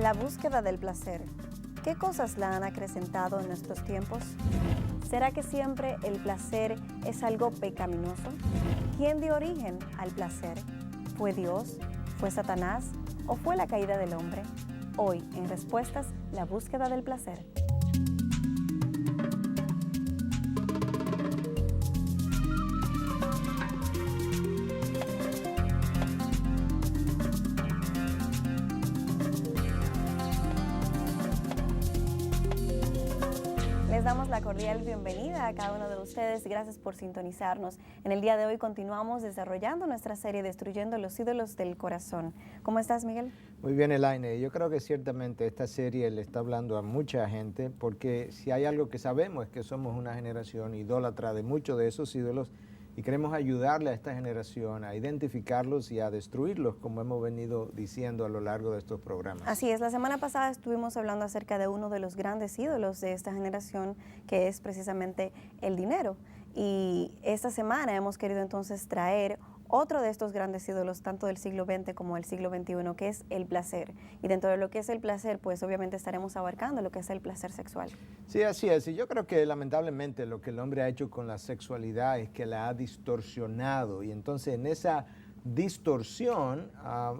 La búsqueda del placer. ¿Qué cosas la han acrecentado en nuestros tiempos? ¿Será que siempre el placer es algo pecaminoso? ¿Quién dio origen al placer? ¿Fue Dios? ¿Fue Satanás? ¿O fue la caída del hombre? Hoy, en Respuestas, la búsqueda del placer. Les damos la cordial bienvenida a cada uno de ustedes. Gracias por sintonizarnos. En el día de hoy continuamos desarrollando nuestra serie Destruyendo los ídolos del corazón. ¿Cómo estás, Miguel? Muy bien, Elaine. Yo creo que ciertamente esta serie le está hablando a mucha gente, porque si hay algo que sabemos es que somos una generación idólatra de muchos de esos ídolos y queremos ayudarle a esta generación a identificarlos y a destruirlos, como hemos venido diciendo a lo largo de estos programas. Así es, la semana pasada estuvimos hablando acerca de uno de los grandes ídolos de esta generación, que es precisamente el dinero. Y esta semana hemos querido entonces traer otro de estos grandes ídolos, tanto del siglo XX como del siglo XXI, que es el placer. Y dentro de lo que es el placer, pues obviamente estaremos abarcando lo que es el placer sexual. Sí, así es. Y yo creo que lamentablemente lo que el hombre ha hecho con la sexualidad es que la ha distorsionado. Y entonces en esa distorsión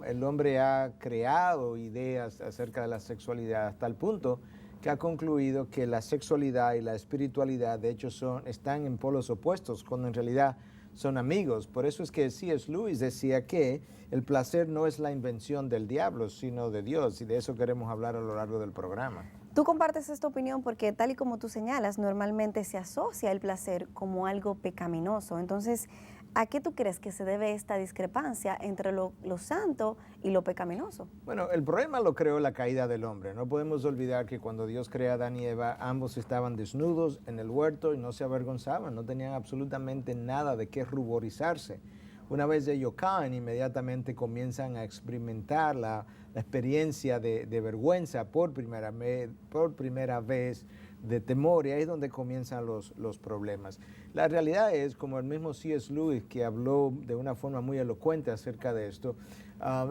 el hombre ha creado ideas acerca de la sexualidad hasta el punto que ha concluido que la sexualidad y la espiritualidad de hecho están en polos opuestos, cuando en realidad son amigos. Por eso es que C.S. Lewis decía que el placer no es la invención del diablo, sino de Dios, y de eso queremos hablar a lo largo del programa. Tú compartes esta opinión porque, tal y como tú señalas, normalmente se asocia el placer como algo pecaminoso. Entonces, ¿a qué tú crees que se debe esta discrepancia entre lo santo y lo pecaminoso? Bueno, el problema lo creó la caída del hombre. No podemos olvidar que cuando Dios crea a Adán y Eva, ambos estaban desnudos en el huerto y no se avergonzaban, no tenían absolutamente nada de qué ruborizarse. Una vez ellos caen, inmediatamente comienzan a experimentar la experiencia de vergüenza por primera vez, de temor, y ahí es donde comienzan los problemas. La realidad es, como el mismo C.S. Lewis, que habló de una forma muy elocuente acerca de esto,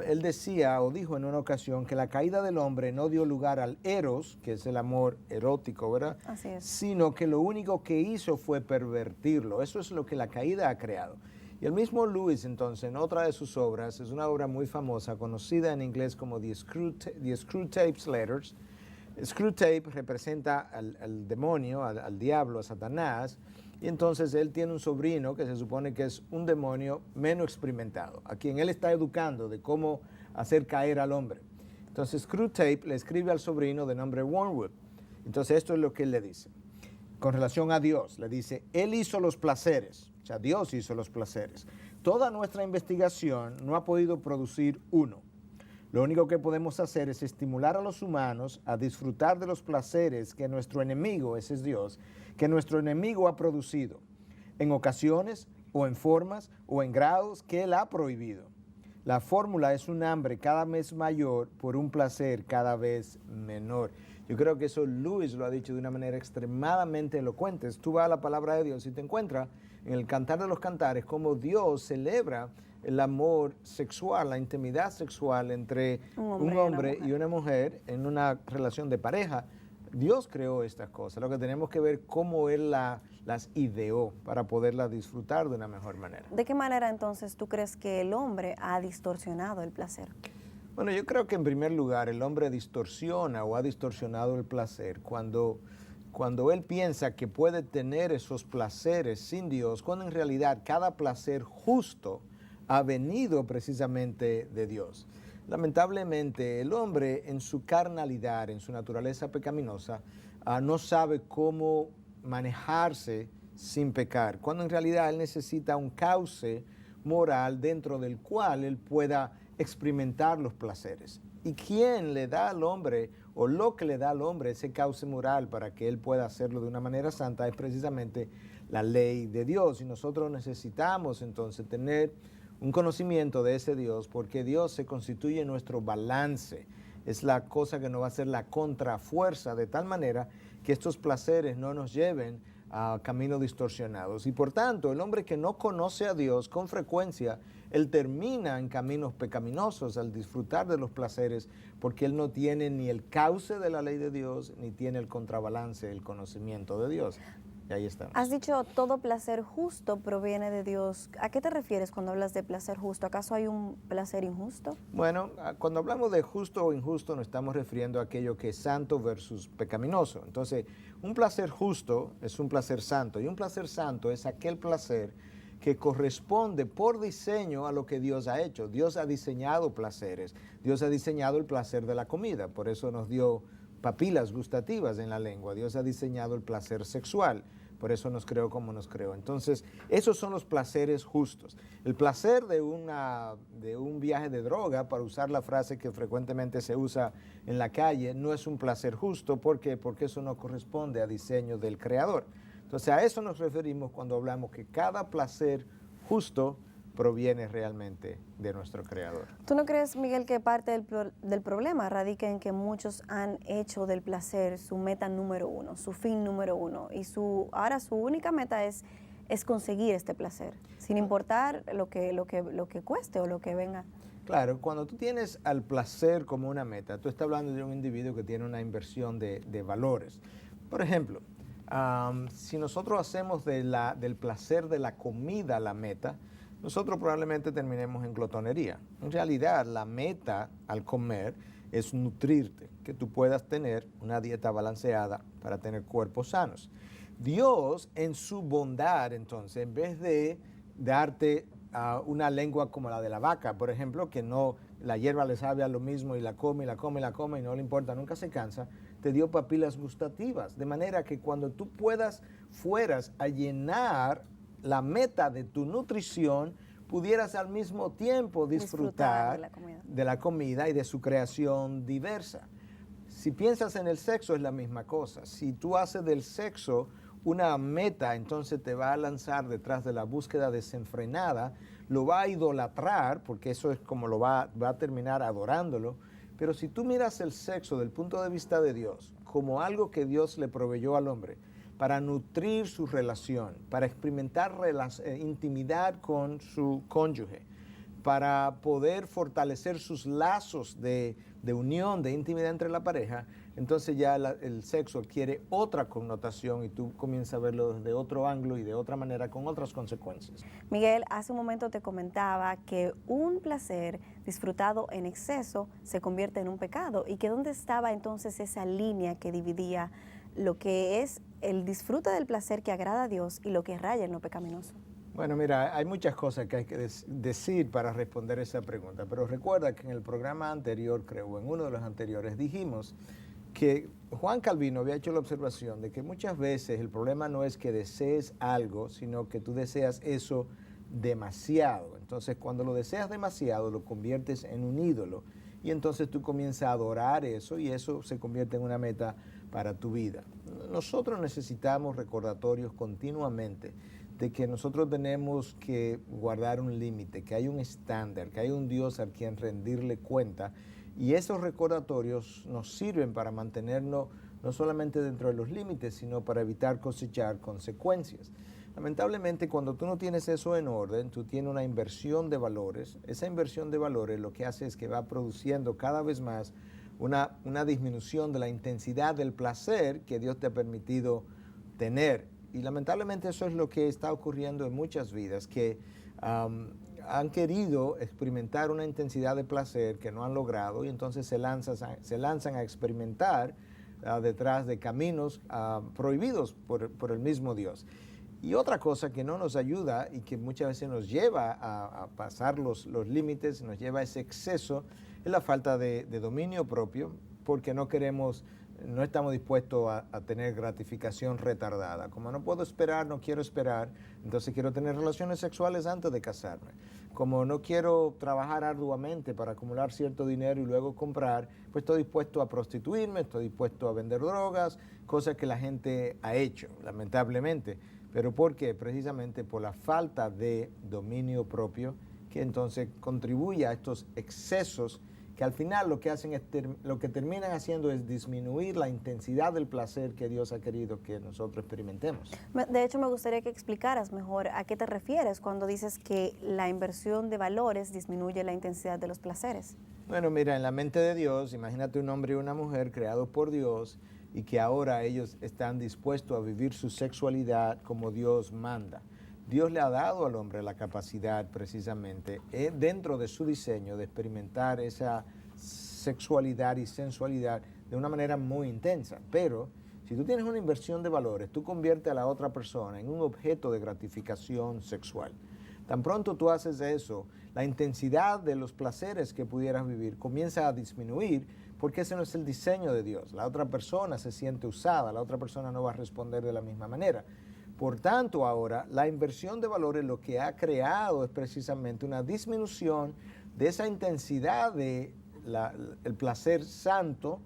él decía o dijo en una ocasión que la caída del hombre no dio lugar al eros, que es el amor erótico, ¿verdad? Así es. Sino que lo único que hizo fue pervertirlo. Eso es lo que la caída ha creado. Y el mismo Lewis, entonces, en otra de sus obras, es una obra muy famosa, conocida en inglés como The Screwtape's Letters. Screwtape representa al demonio, al diablo, a Satanás, y entonces él tiene un sobrino que se supone que es un demonio menos experimentado, a quien él está educando de cómo hacer caer al hombre. Entonces Screwtape le escribe al sobrino de nombre Wormwood. Entonces esto es lo que él le dice. Con relación a Dios, le dice, Él hizo los placeres, o sea, Dios hizo los placeres. Toda nuestra investigación no ha podido producir uno. Lo único que podemos hacer es estimular a los humanos a disfrutar de los placeres que nuestro enemigo, ese es Dios, que nuestro enemigo ha producido, en ocasiones o en formas o en grados que Él ha prohibido. La fórmula es un hambre cada vez mayor por un placer cada vez menor. Yo creo que eso Lewis lo ha dicho de una manera extremadamente elocuente. Tú vas a la palabra de Dios y te encuentras en el Cantar de los Cantares cómo Dios celebra el amor sexual, la intimidad sexual entre un hombre y una mujer en una relación de pareja. Dios creó estas cosas. Lo que tenemos que ver cómo Él las ideó para poderlas disfrutar de una mejor manera. ¿De qué manera entonces tú crees que el hombre ha distorsionado el placer? Bueno, yo creo que en primer lugar el hombre distorsiona o ha distorsionado el placer cuando él piensa que puede tener esos placeres sin Dios, cuando en realidad cada placer justo ha venido precisamente de Dios. Lamentablemente el hombre en su carnalidad, en su naturaleza pecaminosa, no sabe cómo manejarse sin pecar, cuando en realidad él necesita un cauce moral dentro del cual él pueda experimentar los placeres. ¿Y quién le da al hombre, o lo que le da al hombre ese cauce moral para que él pueda hacerlo de una manera santa? Es precisamente la ley de Dios. Y nosotros necesitamos entonces tener un conocimiento de ese Dios, porque Dios se constituye nuestro balance. Es la cosa que nos va a hacer la contrafuerza, de tal manera que estos placeres no nos lleven caminos distorsionados. Y por tanto, el hombre que no conoce a Dios, con frecuencia, él termina en caminos pecaminosos al disfrutar de los placeres, porque él no tiene ni el cauce de la ley de Dios, ni tiene el contrabalance, el conocimiento de Dios. Y ahí estamos. Has dicho todo placer justo proviene de Dios. ¿A qué te refieres cuando hablas de placer justo? ¿Acaso hay un placer injusto? Bueno, cuando hablamos de justo o injusto nos estamos refiriendo a aquello que es santo versus pecaminoso. Entonces, un placer justo es un placer santo y un placer santo es aquel placer que corresponde por diseño a lo que Dios ha hecho. Dios ha diseñado placeres. Dios ha diseñado el placer de la comida. Por eso nos dio papilas gustativas en la lengua. Dios ha diseñado el placer sexual. Por eso nos creó como nos creó. Entonces, esos son los placeres justos. El placer de un viaje de droga, para usar la frase que frecuentemente se usa en la calle, no es un placer justo. ¿Por qué? Porque eso no corresponde a diseño del Creador. Entonces, a eso nos referimos cuando hablamos que cada placer justo proviene realmente de nuestro Creador. ¿Tú no crees, Miguel, que parte del problema radica en que muchos han hecho del placer su meta número uno, su fin número uno, y ahora su única meta es conseguir este placer, sin importar lo que cueste o lo que venga? Claro, cuando tú tienes al placer como una meta, tú estás hablando de un individuo que tiene una inversión de valores. Por ejemplo, si nosotros hacemos del placer de la comida la meta, nosotros probablemente terminemos en glotonería. En realidad, la meta al comer es nutrirte, que tú puedas tener una dieta balanceada para tener cuerpos sanos. Dios, en su bondad, entonces, en vez de darte una lengua como la de la vaca, por ejemplo, que no, la hierba le sabe a lo mismo y la come, y la come, y la come y no le importa, nunca se cansa, te dio papilas gustativas, de manera que cuando tú fueras a llenar la meta de tu nutrición, pudieras al mismo tiempo disfrutar de la comida y de su creación diversa. Si piensas en el sexo es la misma cosa. Si tú haces del sexo una meta, entonces te va a lanzar detrás de la búsqueda desenfrenada, lo va a idolatrar, porque eso es como va a terminar adorándolo. Pero si tú miras el sexo del punto de vista de Dios, como algo que Dios le proveyó al hombre, para nutrir su relación, para experimentar intimidad con su cónyuge, para poder fortalecer sus lazos de unión, de intimidad entre la pareja, entonces ya el sexo adquiere otra connotación y tú comienzas a verlo desde otro ángulo y de otra manera con otras consecuencias. Miguel, hace un momento te comentaba que un placer disfrutado en exceso se convierte en un pecado y que dónde estaba entonces esa línea que dividía lo que es el disfrute del placer que agrada a Dios y lo que raya en lo pecaminoso. Bueno, mira, hay muchas cosas que hay que decir para responder esa pregunta, pero recuerda que en el programa anterior, creo, en uno de los anteriores, dijimos que Juan Calvino había hecho la observación de que muchas veces el problema no es que desees algo, sino que tú deseas eso demasiado. Entonces, cuando lo deseas demasiado, lo conviertes en un ídolo y entonces tú comienzas a adorar eso y eso se convierte en una meta para tu vida. Nosotros necesitamos recordatorios continuamente de que nosotros tenemos que guardar un límite, que hay un estándar, que hay un Dios a quien rendirle cuenta, y esos recordatorios nos sirven para mantenernos no solamente dentro de los límites, sino para evitar cosechar consecuencias. Lamentablemente, cuando tú no tienes eso en orden, tú tienes una inversión de valores. Esa inversión de valores lo que hace es que va produciendo cada vez más una disminución de la intensidad del placer que Dios te ha permitido tener. Y lamentablemente eso es lo que está ocurriendo en muchas vidas, que han querido experimentar una intensidad de placer que no han logrado y entonces se lanzan a experimentar detrás de caminos prohibidos por el mismo Dios. Y otra cosa que no nos ayuda y que muchas veces nos lleva a pasar los límites, nos lleva a ese exceso, es la falta de dominio propio, porque no estamos dispuestos a tener gratificación retardada. Como no puedo esperar, no quiero esperar, entonces quiero tener relaciones sexuales antes de casarme. Como no quiero trabajar arduamente para acumular cierto dinero y luego comprar, pues estoy dispuesto a prostituirme, estoy dispuesto a vender drogas, cosas que la gente ha hecho, lamentablemente. ¿Pero por qué? Precisamente por la falta de dominio propio, que entonces contribuye a estos excesos que al final lo que hacen es lo que terminan haciendo es disminuir la intensidad del placer que Dios ha querido que nosotros experimentemos. De hecho, me gustaría que explicaras mejor a qué te refieres cuando dices que la inversión de valores disminuye la intensidad de los placeres. Bueno, mira, en la mente de Dios, imagínate un hombre y una mujer creados por Dios y que ahora ellos están dispuestos a vivir su sexualidad como Dios manda. Dios le ha dado al hombre la capacidad precisamente dentro de su diseño de experimentar esa sexualidad y sensualidad de una manera muy intensa. Pero si tú tienes una inversión de valores, tú conviertes a la otra persona en un objeto de gratificación sexual. Tan pronto tú haces eso, la intensidad de los placeres que pudieras vivir comienza a disminuir porque ese no es el diseño de Dios. La otra persona se siente usada, la otra persona no va a responder de la misma manera. Por tanto, ahora, la inversión de valores lo que ha creado es precisamente una disminución de esa intensidad de el placer santo,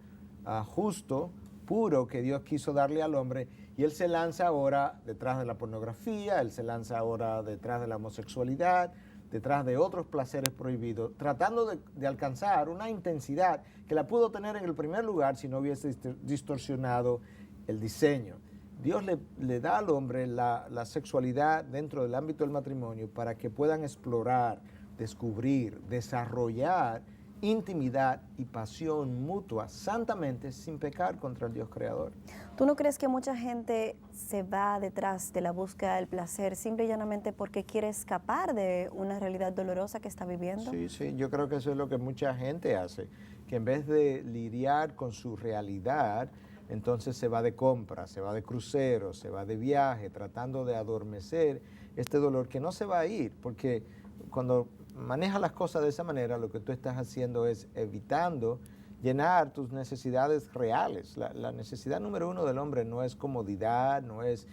justo, puro que Dios quiso darle al hombre, y él se lanza ahora detrás de la pornografía, él se lanza ahora detrás de la homosexualidad, detrás de otros placeres prohibidos, tratando de alcanzar una intensidad que la pudo tener en el primer lugar si no hubiese distorsionado el diseño. Dios le da al hombre la sexualidad dentro del ámbito del matrimonio para que puedan explorar, descubrir, desarrollar intimidad y pasión mutua santamente sin pecar contra el Dios creador. ¿Tú no crees que mucha gente se va detrás de la búsqueda del placer simple y llanamente porque quiere escapar de una realidad dolorosa que está viviendo? Sí, yo creo que eso es lo que mucha gente hace, que en vez de lidiar con su realidad, entonces se va de compra, se va de crucero, se va de viaje, tratando de adormecer este dolor que no se va a ir, porque cuando manejas las cosas de esa manera, lo que tú estás haciendo es evitando llenar tus necesidades reales. La necesidad número uno del hombre no es comodidad, no es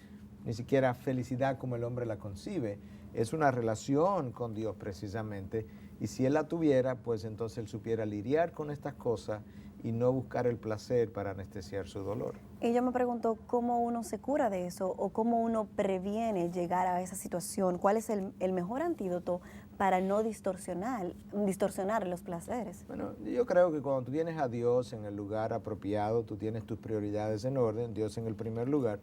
ni siquiera felicidad como el hombre la concibe, es una relación con Dios precisamente, y si él la tuviera, pues entonces él supiera lidiar con estas cosas y no buscar el placer para anestesiar su dolor. Y yo me pregunto cómo uno se cura de eso o cómo uno previene llegar a esa situación. ¿Cuál es el mejor antídoto para no distorsionar los placeres? Bueno, yo creo que cuando tú tienes a Dios en el lugar apropiado, tú tienes tus prioridades en orden, Dios en el primer lugar,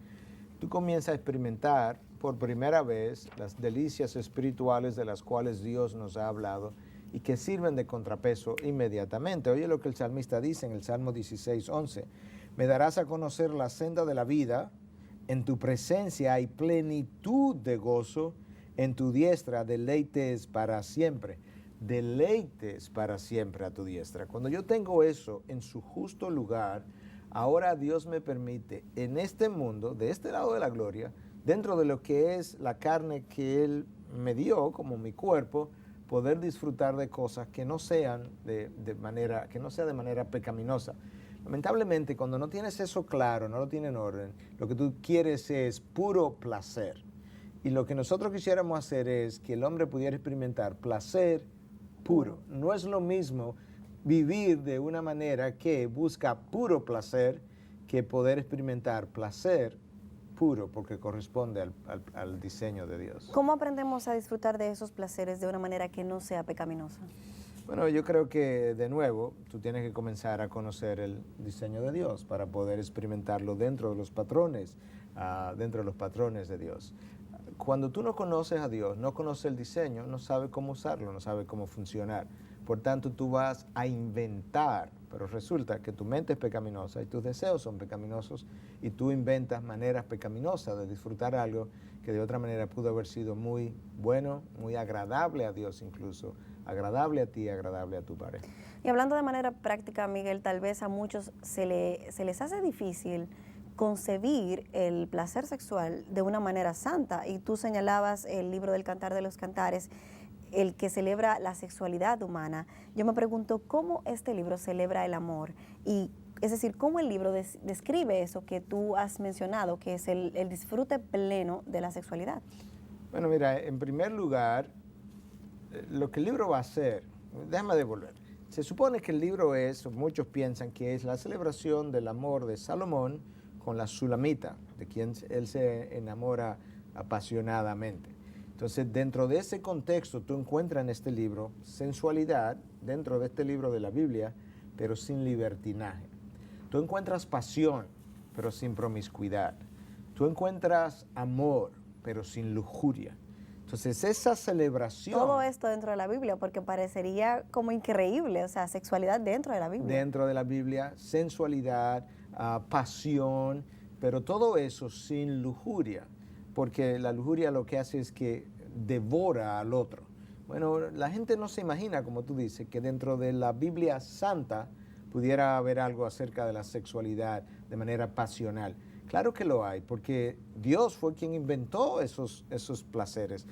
tú comienzas a experimentar por primera vez las delicias espirituales de las cuales Dios nos ha hablado y que sirven de contrapeso inmediatamente. Oye lo que el salmista dice en el Salmo 16:11. Me darás a conocer la senda de la vida, en tu presencia hay plenitud de gozo, en tu diestra deleites para siempre. Deleites para siempre a tu diestra. Cuando yo tengo eso en su justo lugar, ahora Dios me permite en este mundo, de este lado de la gloria, dentro de lo que es la carne que Él me dio como mi cuerpo, poder disfrutar de cosas que no sean de manera pecaminosa. Lamentablemente, cuando no tienes eso claro, no lo tienes en orden, lo que tú quieres es puro placer. Y lo que nosotros quisiéramos hacer es que el hombre pudiera experimentar placer puro. No es lo mismo vivir de una manera que busca puro placer que poder experimentar placer puro, porque corresponde al diseño de Dios. ¿Cómo aprendemos a disfrutar de esos placeres de una manera que no sea pecaminosa? Bueno, yo creo que de nuevo tú tienes que comenzar a conocer el diseño de Dios para poder experimentarlo dentro de los patrones de Dios. Cuando tú no conoces a Dios, no conoces el diseño, no sabes cómo usarlo, no sabes cómo funcionar. Por tanto, tú vas a inventar, pero resulta que tu mente es pecaminosa y tus deseos son pecaminosos y tú inventas maneras pecaminosas de disfrutar algo que de otra manera pudo haber sido muy bueno, muy agradable a Dios incluso, agradable a ti, agradable a tu pareja. Y hablando de manera práctica, Miguel, tal vez a muchos se les hace difícil concebir el placer sexual de una manera santa. Y tú señalabas el libro del Cantar de los Cantares, el que celebra la sexualidad humana. Yo me pregunto cómo este libro celebra el amor y es decir, cómo el libro describe eso que tú has mencionado, que es el disfrute pleno de la sexualidad. Bueno, mira, en primer lugar, lo que el libro va a hacer, déjame devolver. Se supone que el libro es, muchos piensan que es la celebración del amor de Salomón con la Sulamita, de quien él se enamora apasionadamente. Entonces, dentro de ese contexto, tú encuentras en este libro sensualidad, dentro de este libro de la Biblia, pero sin libertinaje. Tú encuentras pasión, pero sin promiscuidad. Tú encuentras amor, pero sin lujuria. Entonces, esa celebración... Todo esto dentro de la Biblia, porque parecería como increíble, o sea, sexualidad dentro de la Biblia. Dentro de la Biblia, sensualidad, pasión, pero todo eso sin lujuria, porque la lujuria lo que hace es que devora al otro. Bueno, la gente no se imagina, como tú dices, que dentro de la Biblia santa pudiera haber algo acerca de la sexualidad de manera pasional. Claro que lo hay, porque Dios fue quien inventó esos placeres,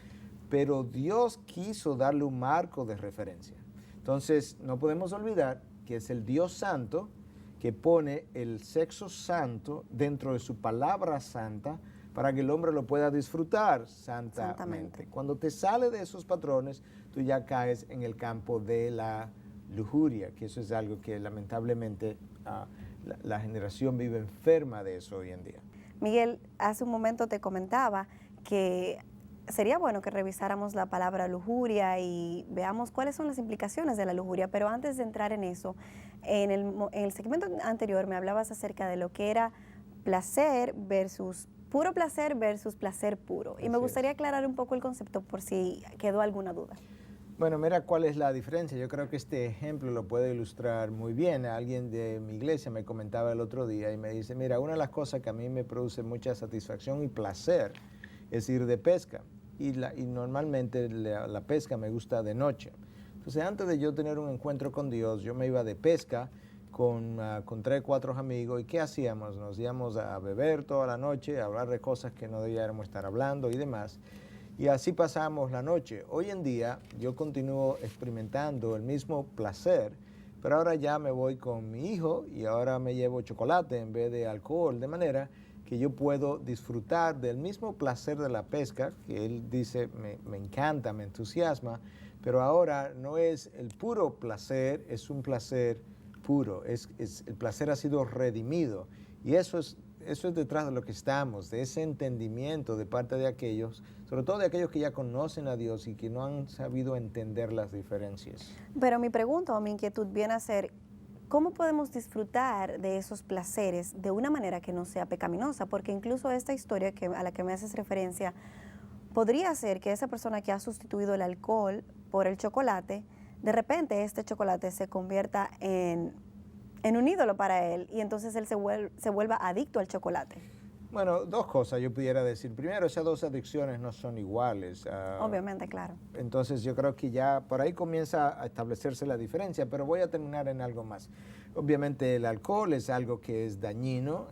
pero Dios quiso darle un marco de referencia. Entonces, no podemos olvidar que es el Dios santo que pone el sexo santo dentro de su palabra santa para que el hombre lo pueda disfrutar santamente. Cuando te sale de esos patrones, tú ya caes en el campo de la lujuria, que eso es algo que lamentablemente la generación vive enferma de eso hoy en día. Miguel, hace un momento te comentaba que sería bueno que revisáramos la palabra lujuria y veamos cuáles son las implicaciones de la lujuria, pero antes de entrar en eso, en el segmento anterior me hablabas acerca de lo que era placer versus puro placer versus placer puro. Y me gustaría aclarar un poco el concepto por si quedó alguna duda. Bueno, mira cuál es la diferencia. Yo creo que este ejemplo lo puede ilustrar muy bien. Alguien de mi iglesia me comentaba el otro día y me dice, mira, una de las cosas que a mí me produce mucha satisfacción y placer es ir de pesca. Y normalmente la pesca me gusta de noche. Entonces, antes de yo tener un encuentro con Dios, yo me iba de pesca con 3, 4 amigos. ¿Y qué hacíamos? Nos íbamos a beber toda la noche, a hablar de cosas que no debíamos estar hablando y demás. Y así pasamos la noche. Hoy en día yo continúo experimentando el mismo placer, pero ahora ya me voy con mi hijo y ahora me llevo chocolate en vez de alcohol, de manera que yo puedo disfrutar del mismo placer de la pesca, que él dice me encanta, me entusiasma, pero ahora no es el puro placer, es un placer puro, el placer ha sido redimido y eso es detrás de lo que estamos, de ese entendimiento de parte de aquellos, sobre todo de aquellos que ya conocen a Dios y que no han sabido entender las diferencias. Pero mi pregunta o mi inquietud viene a ser, ¿cómo podemos disfrutar de esos placeres de una manera que no sea pecaminosa? Porque incluso esta historia a la que me haces referencia, podría ser que esa persona que ha sustituido el alcohol por el chocolate, de repente este chocolate se convierta en un ídolo para él y entonces él se vuelva adicto al chocolate. Bueno, 2 cosas yo pudiera decir. Primero, esas 2 adicciones no son iguales. Obviamente, claro. Entonces yo creo que ya por ahí comienza a establecerse la diferencia, pero voy a terminar en algo más. Obviamente el alcohol es algo que es dañino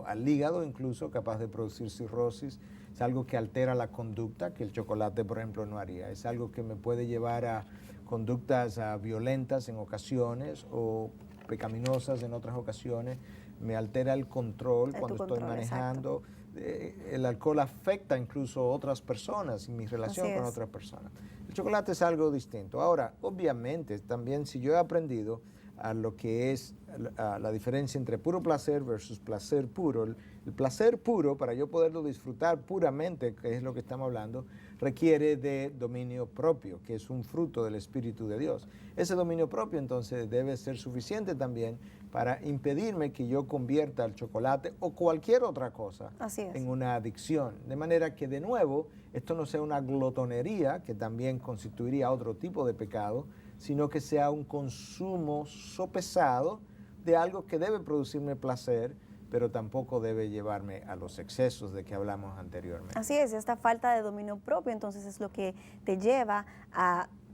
al hígado incluso, capaz de producir cirrosis. Es algo que altera la conducta, que el chocolate, por ejemplo, no haría. Es algo que me puede llevar a conductas violentas en ocasiones o pecaminosas en otras ocasiones, me altera el control cuando estoy manejando. El alcohol afecta incluso a otras personas y mi relación con otras personas. El chocolate es algo distinto. Ahora, obviamente, también si yo he aprendido a lo que es la diferencia entre puro placer versus placer puro. El placer puro, para yo poderlo disfrutar puramente, que es lo que estamos hablando, requiere de dominio propio, que es un fruto del Espíritu de Dios. Ese dominio propio, entonces, debe ser suficiente también para impedirme que yo convierta el chocolate o cualquier otra cosa en una adicción. De manera que, de nuevo, esto no sea una glotonería, que también constituiría otro tipo de pecado, sino que sea un consumo sopesado de algo que debe producirme placer, pero tampoco debe llevarme a los excesos de que hablamos anteriormente. Así es, esta falta de dominio propio entonces es lo que te lleva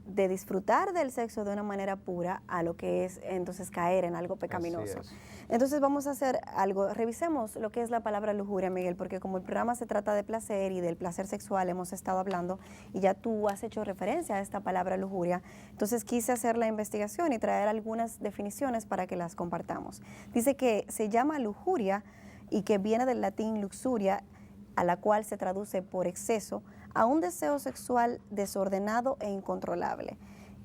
de disfrutar del sexo de una manera pura a lo que es entonces caer en algo pecaminoso. Entonces vamos a hacer algo, revisemos lo que es la palabra lujuria, Miguel, porque como el programa se trata de placer y del placer sexual hemos estado hablando y ya tú has hecho referencia a esta palabra lujuria, entonces quise hacer la investigación y traer algunas definiciones para que las compartamos. Dice que se llama lujuria y que viene del latín luxuria, a la cual se traduce por exceso, a un deseo sexual desordenado e incontrolable.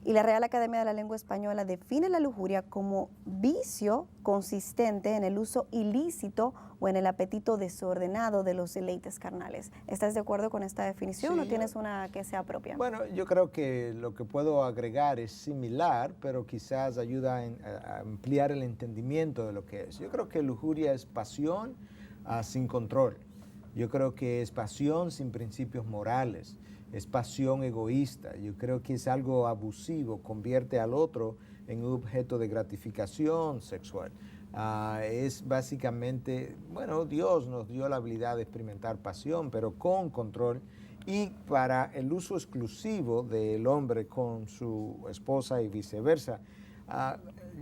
Y la Real Academia de la Lengua Española define la lujuria como vicio consistente en el uso ilícito o en el apetito desordenado de los deleites carnales. ¿Estás de acuerdo con esta definición o tienes una que sea propia? Bueno, yo creo que lo que puedo agregar es similar, pero quizás ayuda a ampliar el entendimiento de lo que es. Yo creo que lujuria es pasión sin control. Yo creo que es pasión sin principios morales. Es pasión egoísta. Yo creo que es algo abusivo, convierte al otro en un objeto de gratificación sexual. Es básicamente, bueno, Dios nos dio la habilidad de experimentar pasión, pero con control y para el uso exclusivo del hombre con su esposa y viceversa.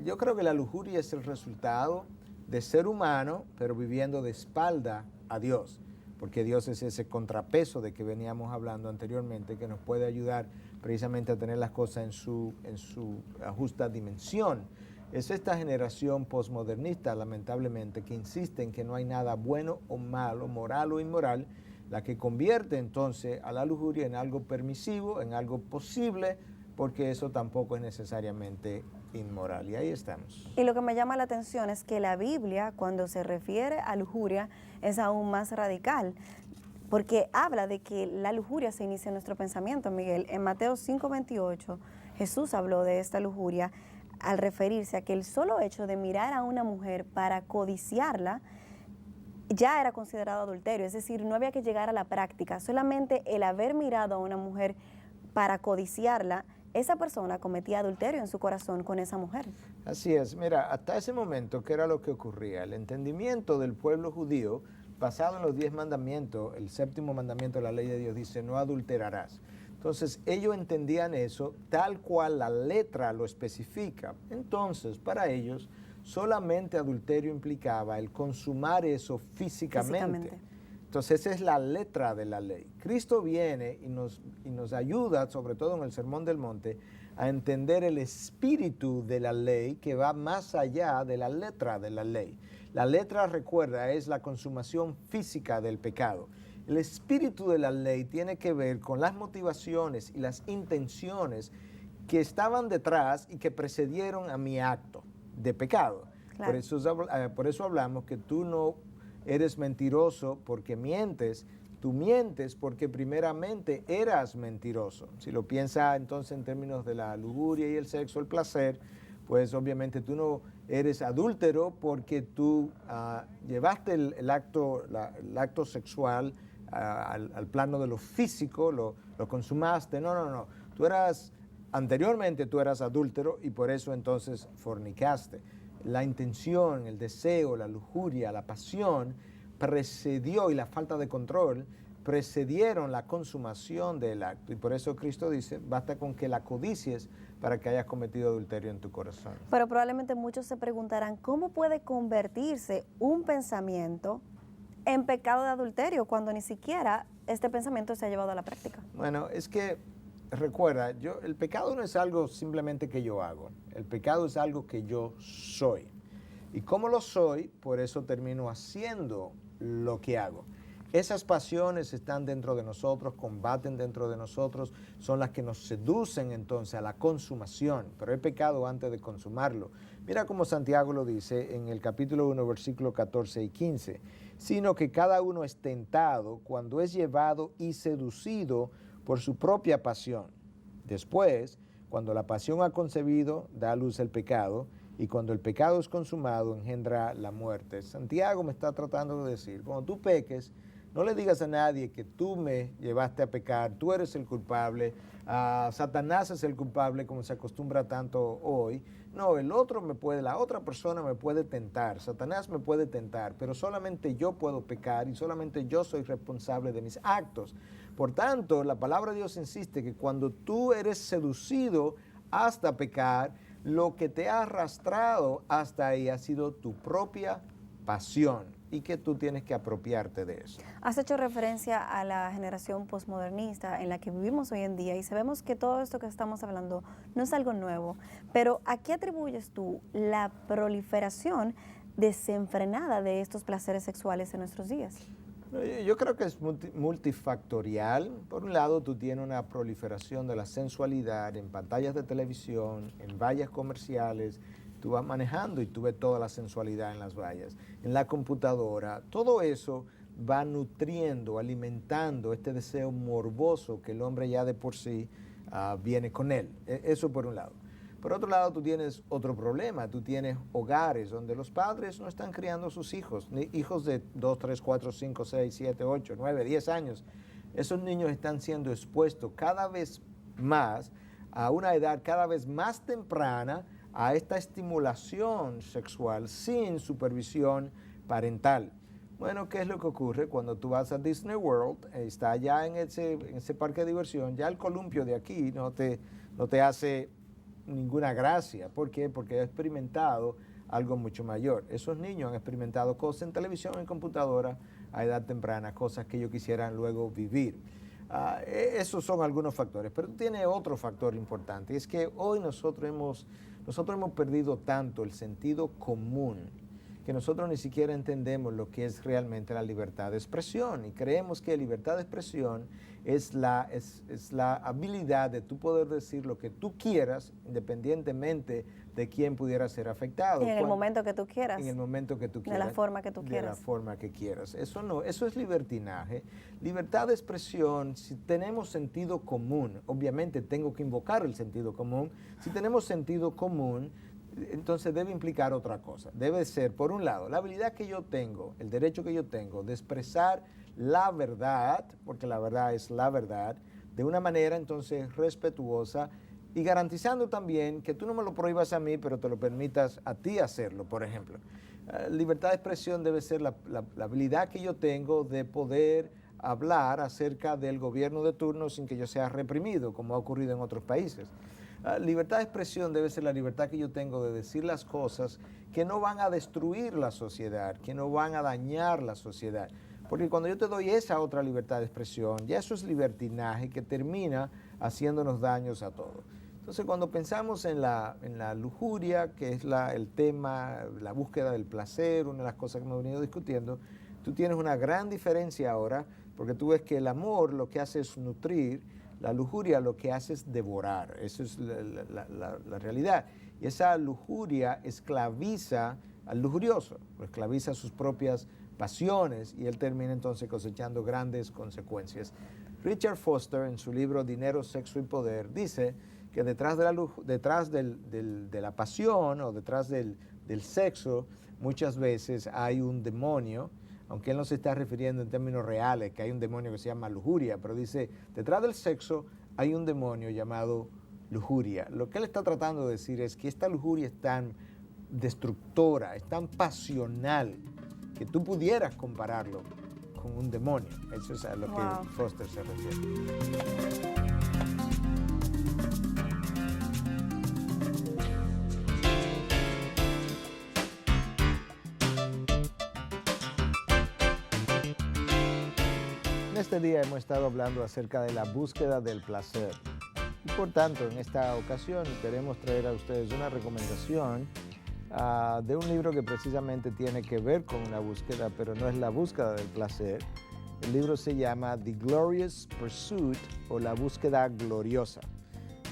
Yo creo que la lujuria es el resultado de ser humano, pero viviendo de espalda a Dios, porque Dios es ese contrapeso de que veníamos hablando anteriormente, que nos puede ayudar precisamente a tener las cosas en su justa dimensión. Es esta generación posmodernista, lamentablemente, que insiste en que no hay nada bueno o malo, moral o inmoral, la que convierte entonces a la lujuria en algo permisivo, en algo posible, porque eso tampoco es necesariamente inmoral. Y ahí estamos. Y lo que me llama la atención es que la Biblia, cuando se refiere a lujuria, es aún más radical, porque habla de que la lujuria se inicia en nuestro pensamiento, Miguel. En Mateo 5:28, Jesús habló de esta lujuria al referirse a que el solo hecho de mirar a una mujer para codiciarla ya era considerado adulterio, es decir, no había que llegar a la práctica, solamente el haber mirado a una mujer para codiciarla, esa persona cometía adulterio en su corazón con esa mujer. Así es, mira, hasta ese momento, ¿qué era lo que ocurría? El entendimiento del pueblo judío, basado en los 10 mandamientos, el 7º mandamiento de la ley de Dios dice, no adulterarás. Entonces, ellos entendían eso tal cual la letra lo especifica. Entonces, para ellos, solamente adulterio implicaba el consumar eso físicamente. Entonces, esa es la letra de la ley. Cristo viene y nos ayuda, sobre todo en el Sermón del Monte, a entender el espíritu de la ley que va más allá de la letra de la ley. La letra, recuerda, es la consumación física del pecado. El espíritu de la ley tiene que ver con las motivaciones y las intenciones que estaban detrás y que precedieron a mi acto de pecado. Claro. Por eso hablamos que tú no eres mentiroso porque mientes, tú mientes porque primeramente eras mentiroso. Si lo piensas entonces en términos de la lujuria y el sexo, el placer, pues obviamente tú no eres adúltero porque tú llevaste el acto sexual al plano de lo físico, lo consumaste. No. Anteriormente tú eras adúltero y por eso entonces fornicaste. La intención, el deseo, la lujuria, la pasión precedió y la falta de control precedieron la consumación del acto. Y por eso Cristo dice, basta con que la codicies para que hayas cometido adulterio en tu corazón. Pero probablemente muchos se preguntarán, ¿cómo puede convertirse un pensamiento en pecado de adulterio cuando ni siquiera este pensamiento se ha llevado a la práctica? Bueno, es que recuerda, el pecado no es algo simplemente que yo hago, el pecado es algo que yo soy. Y como lo soy, por eso termino haciendo lo que hago. Esas pasiones están dentro de nosotros, combaten dentro de nosotros, son las que nos seducen entonces a la consumación, pero hay pecado antes de consumarlo. Mira cómo Santiago lo dice en el capítulo 1, versículos 14 y 15, sino que cada uno es tentado cuando es llevado y seducido por su propia pasión. Después, cuando la pasión ha concebido, da a luz el pecado, y cuando el pecado es consumado, engendra la muerte. Santiago me está tratando de decir, cuando tú peques, no le digas a nadie que tú me llevaste a pecar, tú eres el culpable, Satanás es el culpable, como se acostumbra tanto hoy. No, la otra persona me puede tentar, Satanás me puede tentar, pero solamente yo puedo pecar y solamente yo soy responsable de mis actos. Por tanto, la palabra de Dios insiste que cuando tú eres seducido hasta pecar, lo que te ha arrastrado hasta ahí ha sido tu propia pasión y que tú tienes que apropiarte de eso. Has hecho referencia a la generación posmodernista en la que vivimos hoy en día y sabemos que todo esto que estamos hablando no es algo nuevo, pero ¿a qué atribuyes tú la proliferación desenfrenada de estos placeres sexuales en nuestros días? No, yo creo que es multifactorial. Por un lado, tú tienes una proliferación de la sensualidad en pantallas de televisión, en vallas comerciales. Tú vas manejando y tú ves toda la sensualidad en las vallas. En la computadora, todo eso va nutriendo, alimentando este deseo morboso que el hombre ya de por sí viene con él. Eso por un lado. Por otro lado, tú tienes otro problema. Tú tienes hogares donde los padres no están criando a sus hijos, ni hijos de 2, 3, 4, 5, 6, 7, 8, 9, 10 años. Esos niños están siendo expuestos cada vez más a una edad cada vez más temprana a esta estimulación sexual sin supervisión parental. Bueno, ¿qué es lo que ocurre cuando tú vas a Disney World? Está ya en ese parque de diversión, ya el columpio de aquí no te hace ninguna gracia. ¿Por qué? Porque he experimentado algo mucho mayor. Esos niños han experimentado cosas en televisión, en computadora, a edad temprana, cosas que ellos quisieran luego vivir. Esos son algunos factores, pero tiene otro factor importante, y es que hoy nosotros hemos perdido tanto el sentido común que nosotros ni siquiera entendemos lo que es realmente la libertad de expresión, y creemos que libertad de expresión es la habilidad de tú poder decir lo que tú quieras independientemente de quién pudiera ser afectado. En el momento que tú quieras. En el momento que tú quieras. De la forma que tú quieras. De la forma que quieras. Eso no, eso es libertinaje. Libertad de expresión, si tenemos sentido común, obviamente tengo que invocar el sentido común. Si tenemos sentido común, entonces debe implicar otra cosa. Debe ser, por un lado, la habilidad que yo tengo, el derecho que yo tengo de expresar la verdad, porque la verdad es la verdad, de una manera entonces respetuosa y garantizando también que tú no me lo prohíbas a mí, pero te lo permitas a ti hacerlo, por ejemplo. Libertad de expresión debe ser la habilidad que yo tengo de poder hablar acerca del gobierno de turno sin que yo sea reprimido, como ha ocurrido en otros países. Libertad de expresión debe ser la libertad que yo tengo de decir las cosas que no van a destruir la sociedad, que no van a dañar la sociedad. Porque cuando yo te doy esa otra libertad de expresión, ya eso es libertinaje que termina haciéndonos daños a todos. Entonces, cuando pensamos en la lujuria, que es el tema, la búsqueda del placer, una de las cosas que hemos venido discutiendo, tú tienes una gran diferencia ahora, porque tú ves que el amor lo que hace es nutrir, la lujuria lo que hace es devorar. Eso es la realidad. Y esa lujuria esclaviza al lujurioso, lo esclaviza sus propias pasiones, y él termina entonces cosechando grandes consecuencias. Richard Foster, en su libro Dinero, Sexo y Poder, dice que detrás de la pasión o detrás del sexo muchas veces hay un demonio, aunque él no se está refiriendo en términos reales, que hay un demonio que se llama lujuria, pero dice, detrás del sexo hay un demonio llamado lujuria. Lo que él está tratando de decir es que esta lujuria es tan destructora, es tan pasional, que tú pudieras compararlo con un demonio. Eso es a lo que Foster se refiere. Este día hemos estado hablando acerca de la búsqueda del placer. Y por tanto, en esta ocasión queremos traer a ustedes una recomendación de un libro que precisamente tiene que ver con una búsqueda, pero no es la búsqueda del placer. El libro se llama The Glorious Pursuit, o La Búsqueda Gloriosa.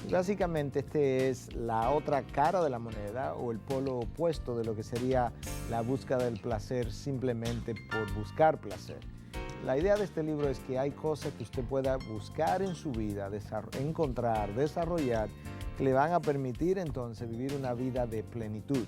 Y básicamente este es la otra cara de la moneda, o el polo opuesto de lo que sería la búsqueda del placer simplemente por buscar placer. La idea de este libro es que hay cosas que usted pueda buscar en su vida, encontrar, desarrollar, que le van a permitir entonces vivir una vida de plenitud.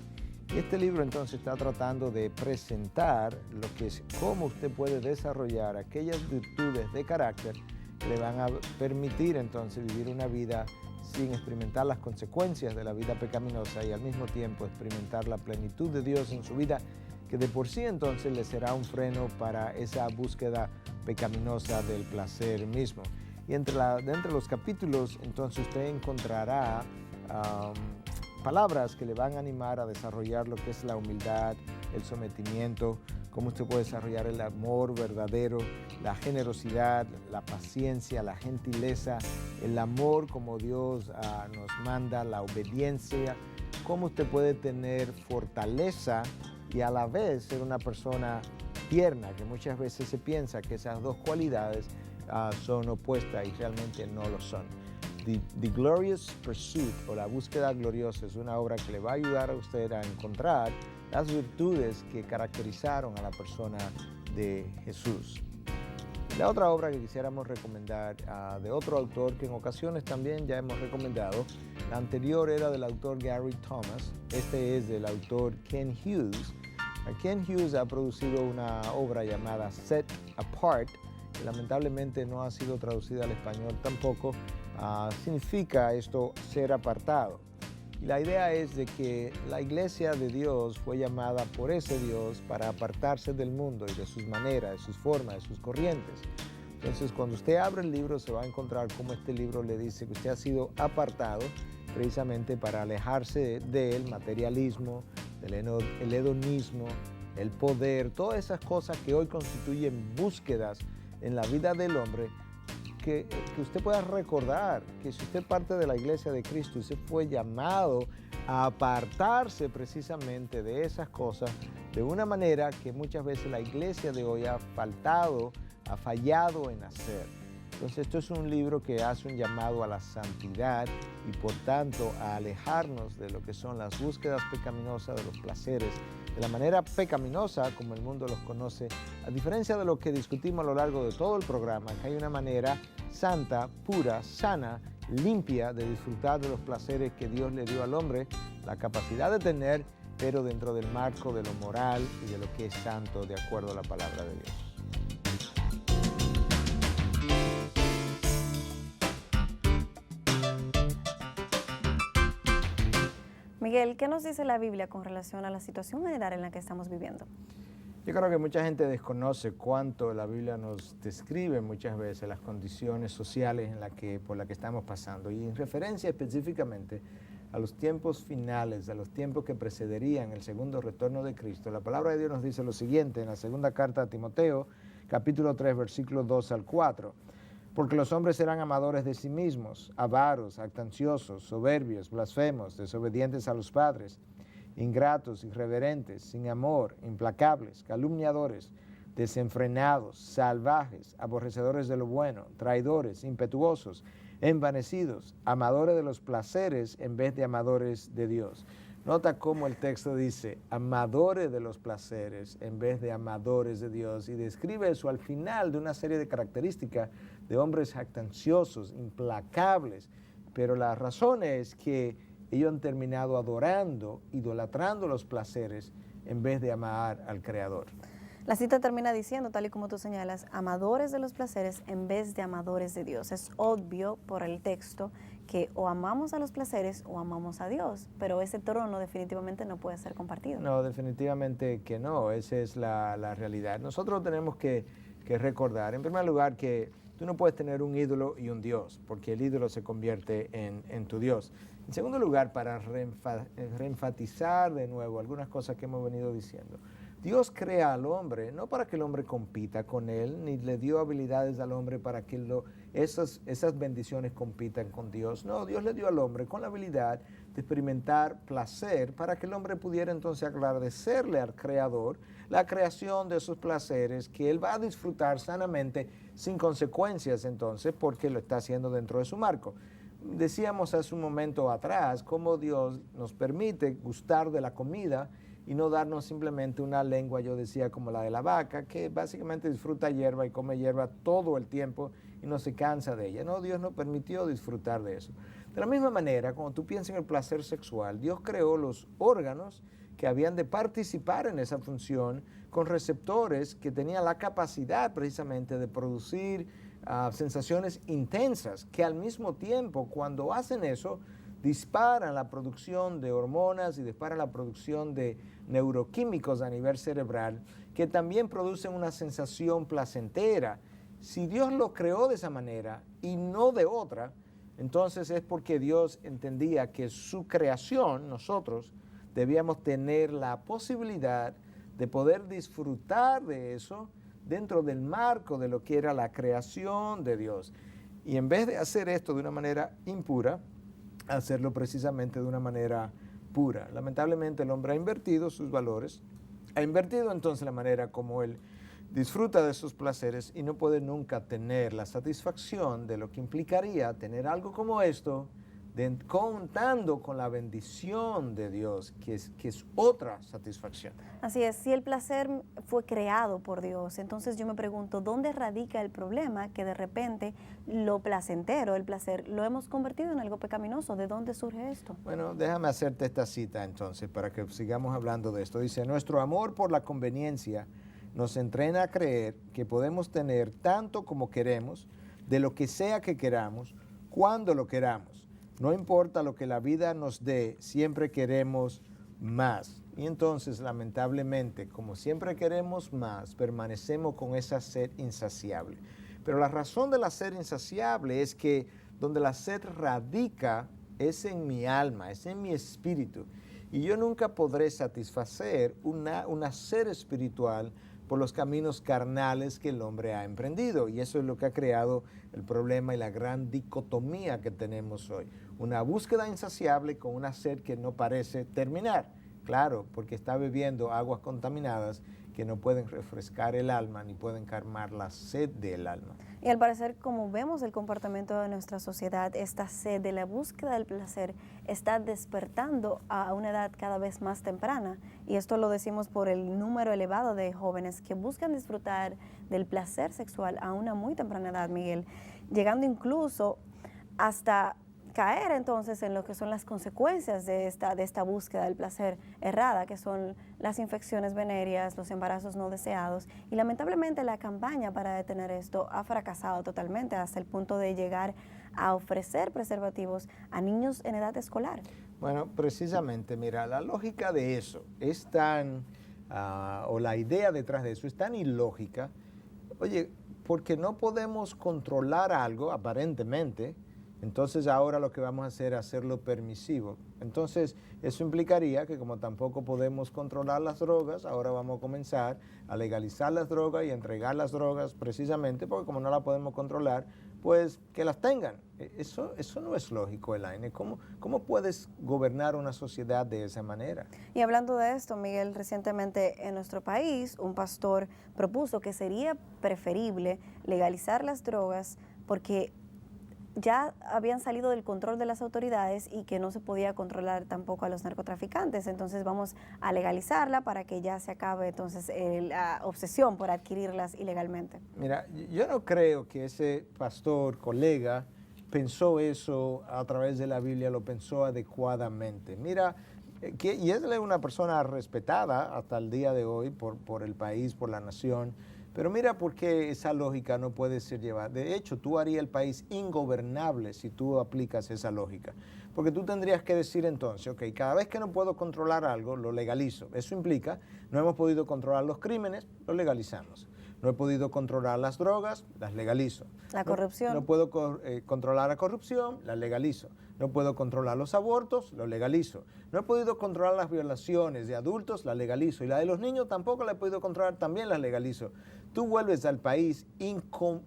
Y este libro entonces está tratando de presentar lo que es cómo usted puede desarrollar aquellas virtudes de carácter que le van a permitir entonces vivir una vida sin experimentar las consecuencias de la vida pecaminosa y al mismo tiempo experimentar la plenitud de Dios en su vida, que de por sí entonces le será un freno para esa búsqueda pecaminosa del placer mismo. Y entre los capítulos entonces usted encontrará palabras que le van a animar a desarrollar lo que es la humildad, el sometimiento, cómo usted puede desarrollar el amor verdadero, la generosidad, la paciencia, la gentileza, el amor como Dios nos manda, la obediencia, cómo usted puede tener fortaleza y a la vez ser una persona tierna, que muchas veces se piensa que esas dos cualidades son opuestas y realmente no lo son. The Glorious Pursuit, o La Búsqueda Gloriosa, es una obra que le va a ayudar a usted a encontrar las virtudes que caracterizaron a la persona de Jesús. La otra obra que quisiéramos recomendar de otro autor que en ocasiones también ya hemos recomendado, la anterior era del autor Gary Thomas, este es del autor Ken Hughes. Ken Hughes ha producido una obra llamada Set Apart, que lamentablemente no ha sido traducida al español tampoco. Significa esto ser apartado. Y la idea es de que la iglesia de Dios fue llamada por ese Dios para apartarse del mundo y de sus maneras, de sus formas, de sus corrientes. Entonces, cuando usted abre el libro, se va a encontrar cómo este libro le dice que usted ha sido apartado precisamente para alejarse del materialismo, el hedonismo, el poder, todas esas cosas que hoy constituyen búsquedas en la vida del hombre. Que usted pueda recordar que si usted parte de la iglesia de Cristo, usted fue llamado a apartarse precisamente de esas cosas de una manera que muchas veces la iglesia de hoy ha fallado en hacer. Entonces esto es un libro que hace un llamado a la santidad y por tanto a alejarnos de lo que son las búsquedas pecaminosas de los placeres, de la manera pecaminosa como el mundo los conoce, a diferencia de lo que discutimos a lo largo de todo el programa, que hay una manera santa, pura, sana, limpia de disfrutar de los placeres que Dios le dio al hombre la capacidad de tener, pero dentro del marco de lo moral y de lo que es santo de acuerdo a la palabra de Dios. Miguel, ¿qué nos dice la Biblia con relación a la situación general en la que estamos viviendo? Yo creo que mucha gente desconoce cuánto la Biblia nos describe muchas veces las condiciones sociales por las que estamos pasando. Y en referencia específicamente a los tiempos finales, a los tiempos que precederían el segundo retorno de Cristo, la palabra de Dios nos dice lo siguiente en la segunda carta a Timoteo, capítulo 3, versículos 2 al 4. Porque los hombres serán amadores de sí mismos, avaros, actanciosos, soberbios, blasfemos, desobedientes a los padres, ingratos, irreverentes, sin amor, implacables, calumniadores, desenfrenados, salvajes, aborrecedores de lo bueno, traidores, impetuosos, envanecidos, amadores de los placeres en vez de amadores de Dios. Nota cómo el texto dice, amadores de los placeres en vez de amadores de Dios, y describe eso al final de una serie de características de hombres jactanciosos, implacables, pero la razón es que ellos han terminado adorando, idolatrando los placeres en vez de amar al Creador. La cita termina diciendo, tal y como tú señalas, amadores de los placeres en vez de amadores de Dios. Es obvio por el texto que o amamos a los placeres o amamos a Dios, pero ese trono definitivamente no puede ser compartido. No, definitivamente que no, esa es la realidad. Nosotros tenemos que recordar, en primer lugar, que tú no puedes tener un ídolo y un Dios, porque el ídolo se convierte en tu Dios. En segundo lugar, para reenfatizar de nuevo algunas cosas que hemos venido diciendo, Dios crea al hombre no para que el hombre compita con él, ni le dio habilidades al hombre para que esas bendiciones compitan con Dios. No, Dios le dio al hombre con la habilidad de experimentar placer para que el hombre pudiera entonces agradecerle al Creador la creación de esos placeres que él va a disfrutar sanamente sin consecuencias entonces porque lo está haciendo dentro de su marco. Decíamos hace un momento atrás cómo Dios nos permite gustar de la comida y no darnos simplemente una lengua, yo decía, como la de la vaca, que básicamente disfruta hierba y come hierba todo el tiempo y no se cansa de ella. No, Dios nos permitió disfrutar de eso. De la misma manera, cuando tú piensas en el placer sexual, Dios creó los órganos que habían de participar en esa función con receptores que tenían la capacidad precisamente de producir sensaciones intensas, que al mismo tiempo, cuando hacen eso, disparan la producción de hormonas y disparan la producción de neuroquímicos a nivel cerebral que también producen una sensación placentera. Si Dios lo creó de esa manera y no de otra, entonces es porque Dios entendía que su creación, nosotros, debíamos tener la posibilidad de poder disfrutar de eso dentro del marco de lo que era la creación de Dios. Y en vez de hacer esto de una manera impura, hacerlo precisamente de una manera pura. Lamentablemente el hombre ha invertido sus valores, ha invertido entonces la manera como él disfruta de esos placeres y no puede nunca tener la satisfacción de lo que implicaría tener algo como esto, contando con la bendición de Dios, que es otra satisfacción. Así es, si el placer fue creado por Dios, entonces yo me pregunto, ¿dónde radica el problema que de repente lo placentero, el placer, lo hemos convertido en algo pecaminoso? ¿De dónde surge esto? Bueno, déjame hacerte esta cita entonces para que sigamos hablando de esto. Dice, nuestro amor por la conveniencia nos entrena a creer que podemos tener tanto como queremos, de lo que sea que queramos, cuando lo queramos. No importa lo que la vida nos dé, siempre queremos más. Y entonces, lamentablemente, como siempre queremos más, permanecemos con esa sed insaciable. Pero la razón de la sed insaciable es que donde la sed radica es en mi alma, es en mi espíritu. Y yo nunca podré satisfacer una sed espiritual por los caminos carnales que el hombre ha emprendido. Y eso es lo que ha creado el problema y la gran dicotomía que tenemos hoy. Una búsqueda insaciable con una sed que no parece terminar. Claro, porque está bebiendo aguas contaminadas que no pueden refrescar el alma ni pueden calmar la sed del alma. Y al parecer, como vemos el comportamiento de nuestra sociedad, esta sed de la búsqueda del placer está despertando a una edad cada vez más temprana. Y esto lo decimos por el número elevado de jóvenes que buscan disfrutar del placer sexual a una muy temprana edad, Miguel, llegando incluso hasta caer entonces en lo que son las consecuencias de esta búsqueda del placer errada, que son las infecciones venéreas, los embarazos no deseados. Y lamentablemente la campaña para detener esto ha fracasado totalmente hasta el punto de llegar a ofrecer preservativos a niños en edad escolar. Bueno, precisamente, mira, la lógica de eso es tan, o la idea detrás de eso es tan ilógica. Oye, porque no podemos controlar algo, aparentemente, entonces ahora lo que vamos a hacer es hacerlo permisivo. Entonces eso implicaría que como tampoco podemos controlar las drogas, ahora vamos a comenzar a legalizar las drogas y a entregar las drogas precisamente porque como no las podemos controlar, pues que las tengan. Eso no es lógico, Elaine. ¿Cómo puedes gobernar una sociedad de esa manera? Y hablando de esto, Miguel, recientemente en nuestro país un pastor propuso que sería preferible legalizar las drogas porque ya habían salido del control de las autoridades y que no se podía controlar tampoco a los narcotraficantes. Entonces vamos a legalizarla para que ya se acabe entonces la obsesión por adquirirlas ilegalmente. Mira, yo no creo que ese pastor, colega, pensó eso a través de la Biblia, lo pensó adecuadamente. Mira, y él es una persona respetada hasta el día de hoy por el país, por la nación. Pero mira por qué esa lógica no puede ser llevada. De hecho, tú harías el país ingobernable si tú aplicas esa lógica. Porque tú tendrías que decir entonces, ok, cada vez que no puedo controlar algo, lo legalizo. Eso implica, no hemos podido controlar los crímenes, lo legalizamos. No he podido controlar las drogas, las legalizo. La corrupción. No puedo controlar la corrupción, la legalizo. No puedo controlar los abortos, lo legalizo. No he podido controlar las violaciones de adultos, la legalizo. Y la de los niños tampoco la he podido controlar, también las legalizo. Tú vuelves al país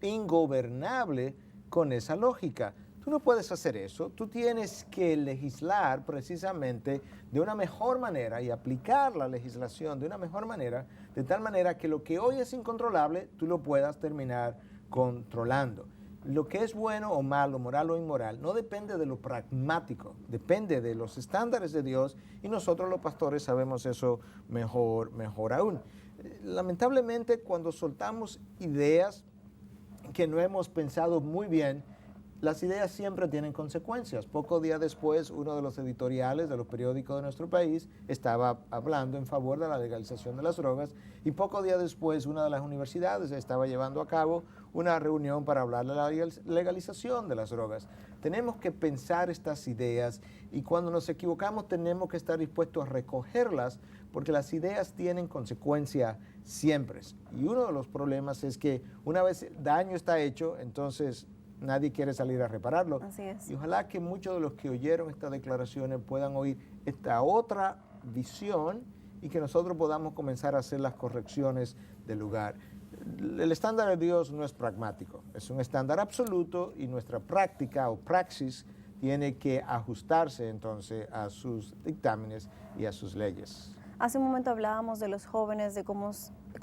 ingobernable con esa lógica. Tú no puedes hacer eso. Tú tienes que legislar precisamente de una mejor manera y aplicar la legislación de una mejor manera, de tal manera que lo que hoy es incontrolable, tú lo puedas terminar controlando. Lo que es bueno o malo, moral o inmoral, no depende de lo pragmático, depende de los estándares de Dios y nosotros los pastores sabemos eso mejor aún. Lamentablemente, cuando soltamos ideas que no hemos pensado muy bien, las ideas siempre tienen consecuencias. Pocos días después, uno de los editoriales de los periódicos de nuestro país estaba hablando en favor de la legalización de las drogas y pocos días después, una de las universidades estaba llevando a cabo una reunión para hablar de la legalización de las drogas. Tenemos que pensar estas ideas y cuando nos equivocamos tenemos que estar dispuestos a recogerlas porque las ideas tienen consecuencia siempre. Y uno de los problemas es que una vez el daño está hecho, entonces nadie quiere salir a repararlo. Así es. Y ojalá que muchos de los que oyeron estas declaraciones puedan oír esta otra visión y que nosotros podamos comenzar a hacer las correcciones del lugar. El estándar de Dios no es pragmático, es un estándar absoluto y nuestra práctica o praxis tiene que ajustarse entonces a sus dictámenes y a sus leyes. Hace un momento hablábamos de los jóvenes, de cómo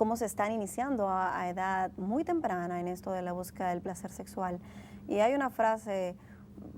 cómo se están iniciando a edad muy temprana en esto de la búsqueda del placer sexual. Y hay una frase,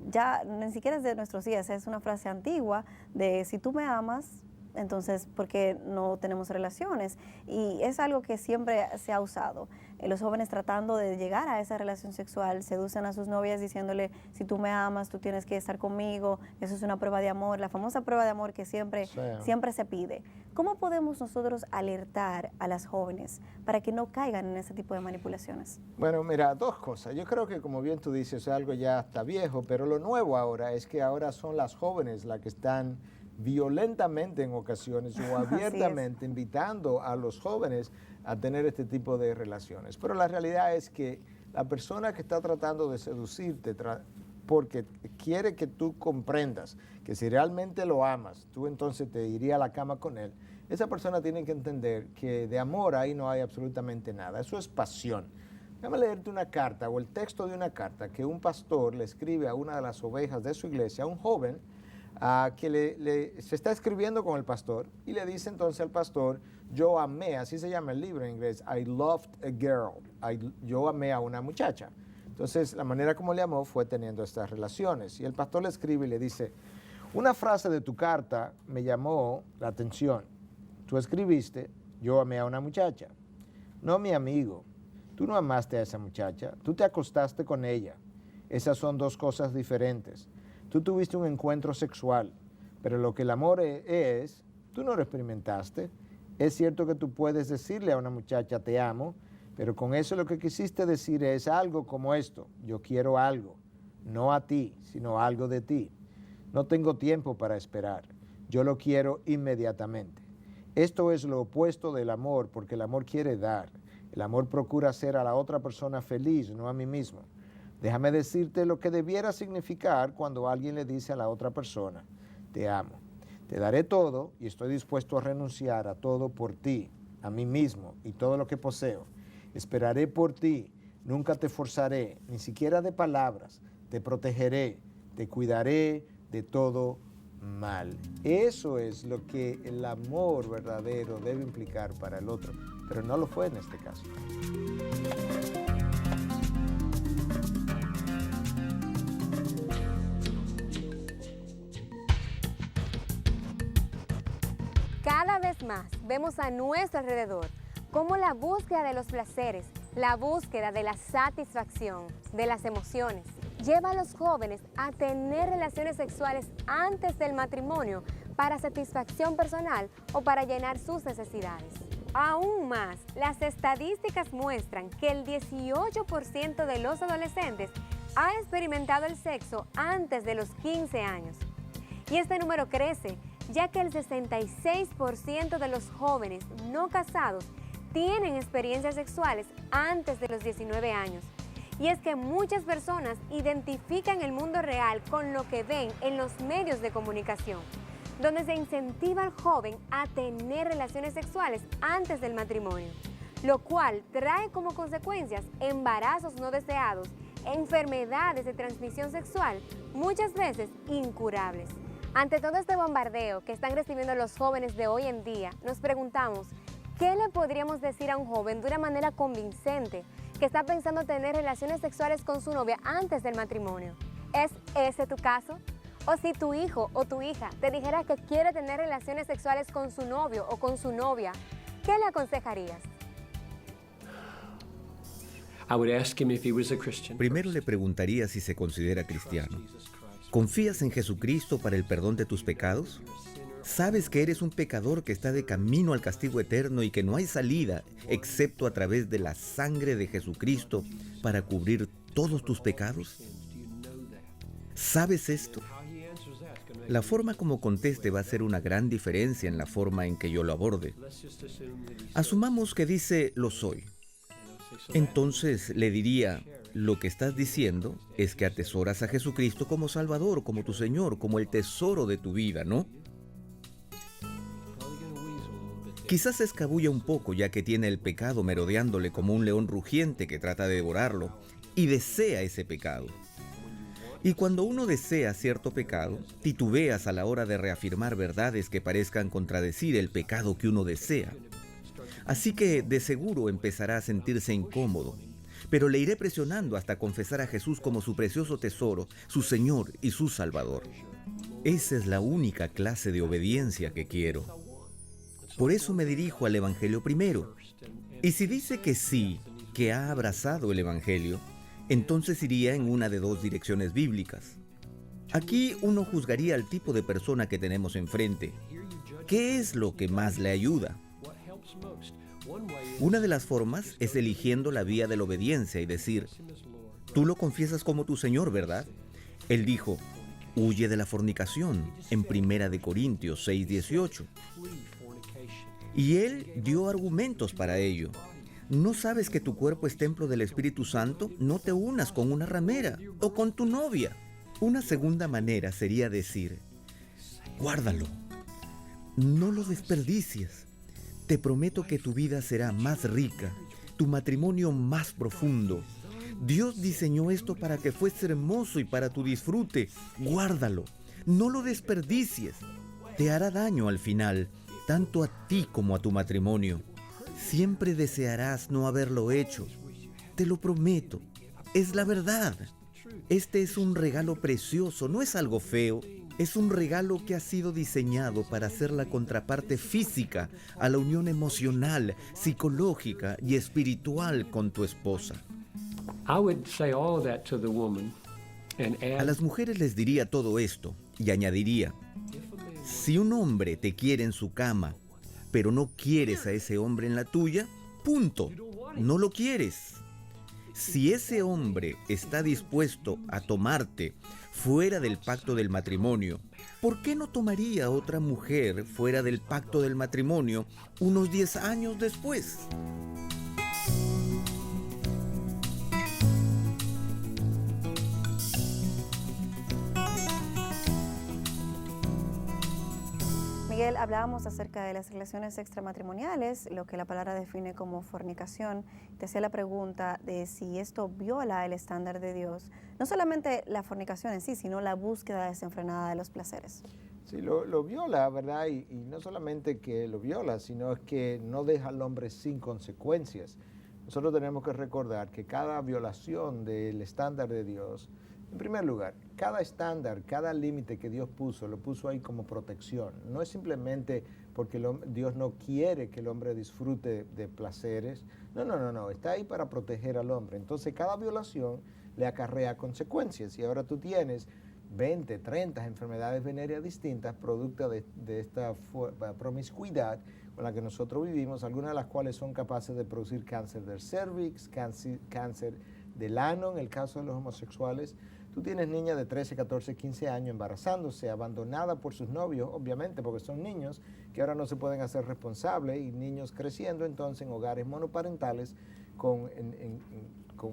ya ni siquiera es de nuestros días, es una frase antigua de si tú me amas, entonces, ¿por qué no tenemos relaciones? Y es algo que siempre se ha usado. Los jóvenes tratando de llegar a esa relación sexual seducen a sus novias diciéndole, si tú me amas, tú tienes que estar conmigo, eso es una prueba de amor, la famosa prueba de amor que siempre se pide. ¿Cómo podemos nosotros alertar a las jóvenes para que no caigan en ese tipo de manipulaciones? Bueno, mira, dos cosas. Yo creo que, como bien tú dices, es algo ya está viejo, pero lo nuevo ahora es que ahora son las jóvenes las que están violentamente en ocasiones o abiertamente invitando a los jóvenes a tener este tipo de relaciones. Pero la realidad es que la persona que está tratando de seducirte porque quiere que tú comprendas que si realmente lo amas, tú entonces te irías a la cama con él. Esa persona tiene que entender que de amor ahí no hay absolutamente nada. Eso es pasión. Déjame leerte una carta o el texto de una carta que un pastor le escribe a una de las ovejas de su iglesia, a un joven, que se está escribiendo con el pastor y le dice entonces al pastor, yo amé, así se llama el libro en inglés, I loved a girl, yo amé a una muchacha. Entonces la manera como le amó fue teniendo estas relaciones. Y el pastor le escribe y le dice, una frase de tu carta me llamó la atención. Tú escribiste, yo amé a una muchacha. No, mi amigo, tú no amaste a esa muchacha, tú te acostaste con ella. Esas son dos cosas diferentes. Tú tuviste un encuentro sexual, pero lo que el amor es, tú no lo experimentaste. Es cierto que tú puedes decirle a una muchacha, te amo, pero con eso lo que quisiste decir es algo como esto, yo quiero algo, no a ti, sino algo de ti. No tengo tiempo para esperar, yo lo quiero inmediatamente. Esto es lo opuesto del amor, porque el amor quiere dar. El amor procura hacer a la otra persona feliz, no a mí mismo. Déjame decirte lo que debiera significar cuando alguien le dice a la otra persona, te amo. Te daré todo y estoy dispuesto a renunciar a todo por ti, a mí mismo y todo lo que poseo. Esperaré por ti, nunca te forzaré, ni siquiera de palabras. Te protegeré, te cuidaré de todo mal. Eso es lo que el amor verdadero debe implicar para el otro, pero no lo fue en este caso. Cada vez más vemos a nuestro alrededor cómo la búsqueda de los placeres, la búsqueda de la satisfacción, de las emociones, lleva a los jóvenes a tener relaciones sexuales antes del matrimonio para satisfacción personal o para llenar sus necesidades. Aún más, las estadísticas muestran que el 18% de los adolescentes ha experimentado el sexo antes de los 15 años. Y este número crece, ya que el 66% de los jóvenes no casados tienen experiencias sexuales antes de los 19 años. Y es que muchas personas identifican el mundo real con lo que ven en los medios de comunicación, donde se incentiva al joven a tener relaciones sexuales antes del matrimonio, lo cual trae como consecuencias embarazos no deseados, enfermedades de transmisión sexual, muchas veces incurables. Ante todo este bombardeo que están recibiendo los jóvenes de hoy en día, nos preguntamos, ¿qué le podríamos decir a un joven de una manera convincente que está pensando tener relaciones sexuales con su novia antes del matrimonio? ¿Es ese tu caso? O si tu hijo o tu hija te dijera que quiere tener relaciones sexuales con su novio o con su novia, ¿qué le aconsejarías? Primero le preguntaría si se considera cristiano. ¿Confías en Jesucristo para el perdón de tus pecados? ¿Sabes que eres un pecador que está de camino al castigo eterno y que no hay salida excepto a través de la sangre de Jesucristo para cubrir todos tus pecados? ¿Sabes esto? La forma como conteste va a hacer una gran diferencia en la forma en que yo lo aborde. Asumamos que dice, lo soy. Entonces le diría, lo que estás diciendo es que atesoras a Jesucristo como Salvador, como tu Señor, como el tesoro de tu vida, ¿no? Quizás se escabulla un poco ya que tiene el pecado merodeándole como un león rugiente que trata de devorarlo y desea ese pecado. Y cuando uno desea cierto pecado, titubeas a la hora de reafirmar verdades que parezcan contradecir el pecado que uno desea. Así que de seguro empezará a sentirse incómodo. Pero le iré presionando hasta confesar a Jesús como su precioso tesoro, su Señor y su Salvador. Esa es la única clase de obediencia que quiero. Por eso me dirijo al Evangelio primero. Y si dice que sí, que ha abrazado el Evangelio, entonces iría en una de dos direcciones bíblicas. Aquí uno juzgaría al tipo de persona que tenemos enfrente. ¿Qué es lo que más le ayuda? Una de las formas es eligiendo la vía de la obediencia y decir, tú lo confiesas como tu Señor, ¿verdad? Él dijo, huye de la fornicación, en 1 Corintios 6:18. Y él dio argumentos para ello. ¿No sabes que tu cuerpo es templo del Espíritu Santo? No te unas con una ramera o con tu novia. Una segunda manera sería decir, guárdalo, no lo desperdicies. Te prometo que tu vida será más rica, tu matrimonio más profundo. Dios diseñó esto para que fuese hermoso y para tu disfrute. Guárdalo, no lo desperdicies. Te hará daño al final, tanto a ti como a tu matrimonio. Siempre desearás no haberlo hecho. Te lo prometo, es la verdad. Este es un regalo precioso, no es algo feo. Es un regalo que ha sido diseñado para ser la contraparte física a la unión emocional, psicológica y espiritual con tu esposa. I would say all of that to the woman and A add, las mujeres les diría todo esto y añadiría, si un hombre te quiere en su cama, pero no quieres a ese hombre en la tuya, punto, no lo quieres. Si ese hombre está dispuesto a tomarte fuera del pacto del matrimonio, ¿por qué no tomaría a otra mujer fuera del pacto del matrimonio unos 10 años después? Miguel, hablábamos acerca de las relaciones extramatrimoniales, lo que la palabra define como fornicación. Te hacía la pregunta de si esto viola el estándar de Dios. No solamente la fornicación en sí, sino la búsqueda desenfrenada de los placeres. Sí, lo viola, ¿verdad? Y no solamente que lo viola, sino es que no deja al hombre sin consecuencias. Nosotros tenemos que recordar que cada violación del estándar de Dios, en primer lugar, cada estándar, cada límite que Dios puso, lo puso ahí como protección. No es simplemente porque Dios no quiere que el hombre disfrute de placeres. No. Está ahí para proteger al hombre. Entonces, cada violación le acarrea consecuencias. Y ahora tú tienes 20, 30 enfermedades venéreas distintas, producto de esta promiscuidad con la que nosotros vivimos, algunas de las cuales son capaces de producir cáncer del cervix, cáncer del ano, en el caso de los homosexuales. Tú tienes niñas de 13, 14, 15 años embarazándose, abandonadas por sus novios, obviamente, porque son niños que ahora no se pueden hacer responsables, y niños creciendo entonces en hogares monoparentales con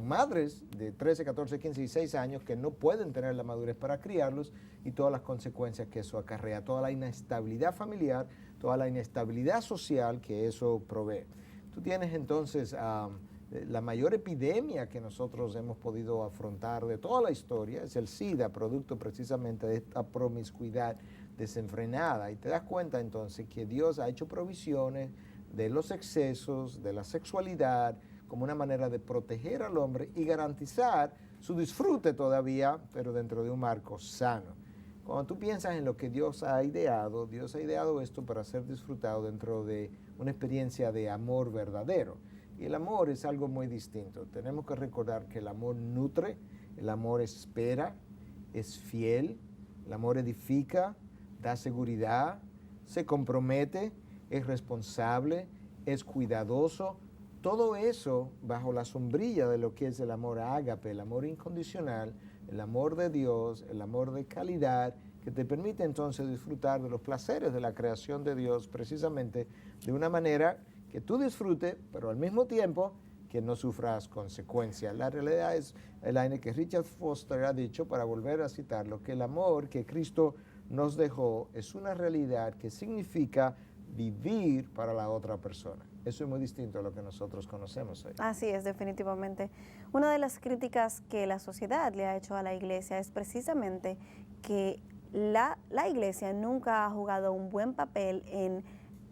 madres de 13, 14, 15 y 16 años que no pueden tener la madurez para criarlos, y todas las consecuencias que eso acarrea, toda la inestabilidad familiar, toda la inestabilidad social que eso provee. Tú tienes entonces la mayor epidemia que nosotros hemos podido afrontar de toda la historia, es el SIDA, producto precisamente de esta promiscuidad desenfrenada. Y te das cuenta entonces que Dios ha hecho provisiones de los excesos, de la sexualidad, como una manera de proteger al hombre y garantizar su disfrute todavía, pero dentro de un marco sano. Cuando tú piensas en lo que Dios ha ideado esto para ser disfrutado dentro de una experiencia de amor verdadero. Y el amor es algo muy distinto. Tenemos que recordar que el amor nutre, el amor espera, es fiel, el amor edifica, da seguridad, se compromete, es responsable, es cuidadoso. Todo eso bajo la sombrilla de lo que es el amor ágape, el amor incondicional, el amor de Dios, el amor de calidad, que te permite entonces disfrutar de los placeres de la creación de Dios precisamente de una manera que tú disfrutes, pero al mismo tiempo que no sufras consecuencias. La realidad es, Elaine, que Richard Foster ha dicho, para volver a citarlo, que el amor que Cristo nos dejó es una realidad que significa vivir para la otra persona. Eso es muy distinto a lo que nosotros conocemos hoy. Así es, definitivamente. Una de las críticas que la sociedad le ha hecho a la iglesia es precisamente que la iglesia nunca ha jugado un buen papel en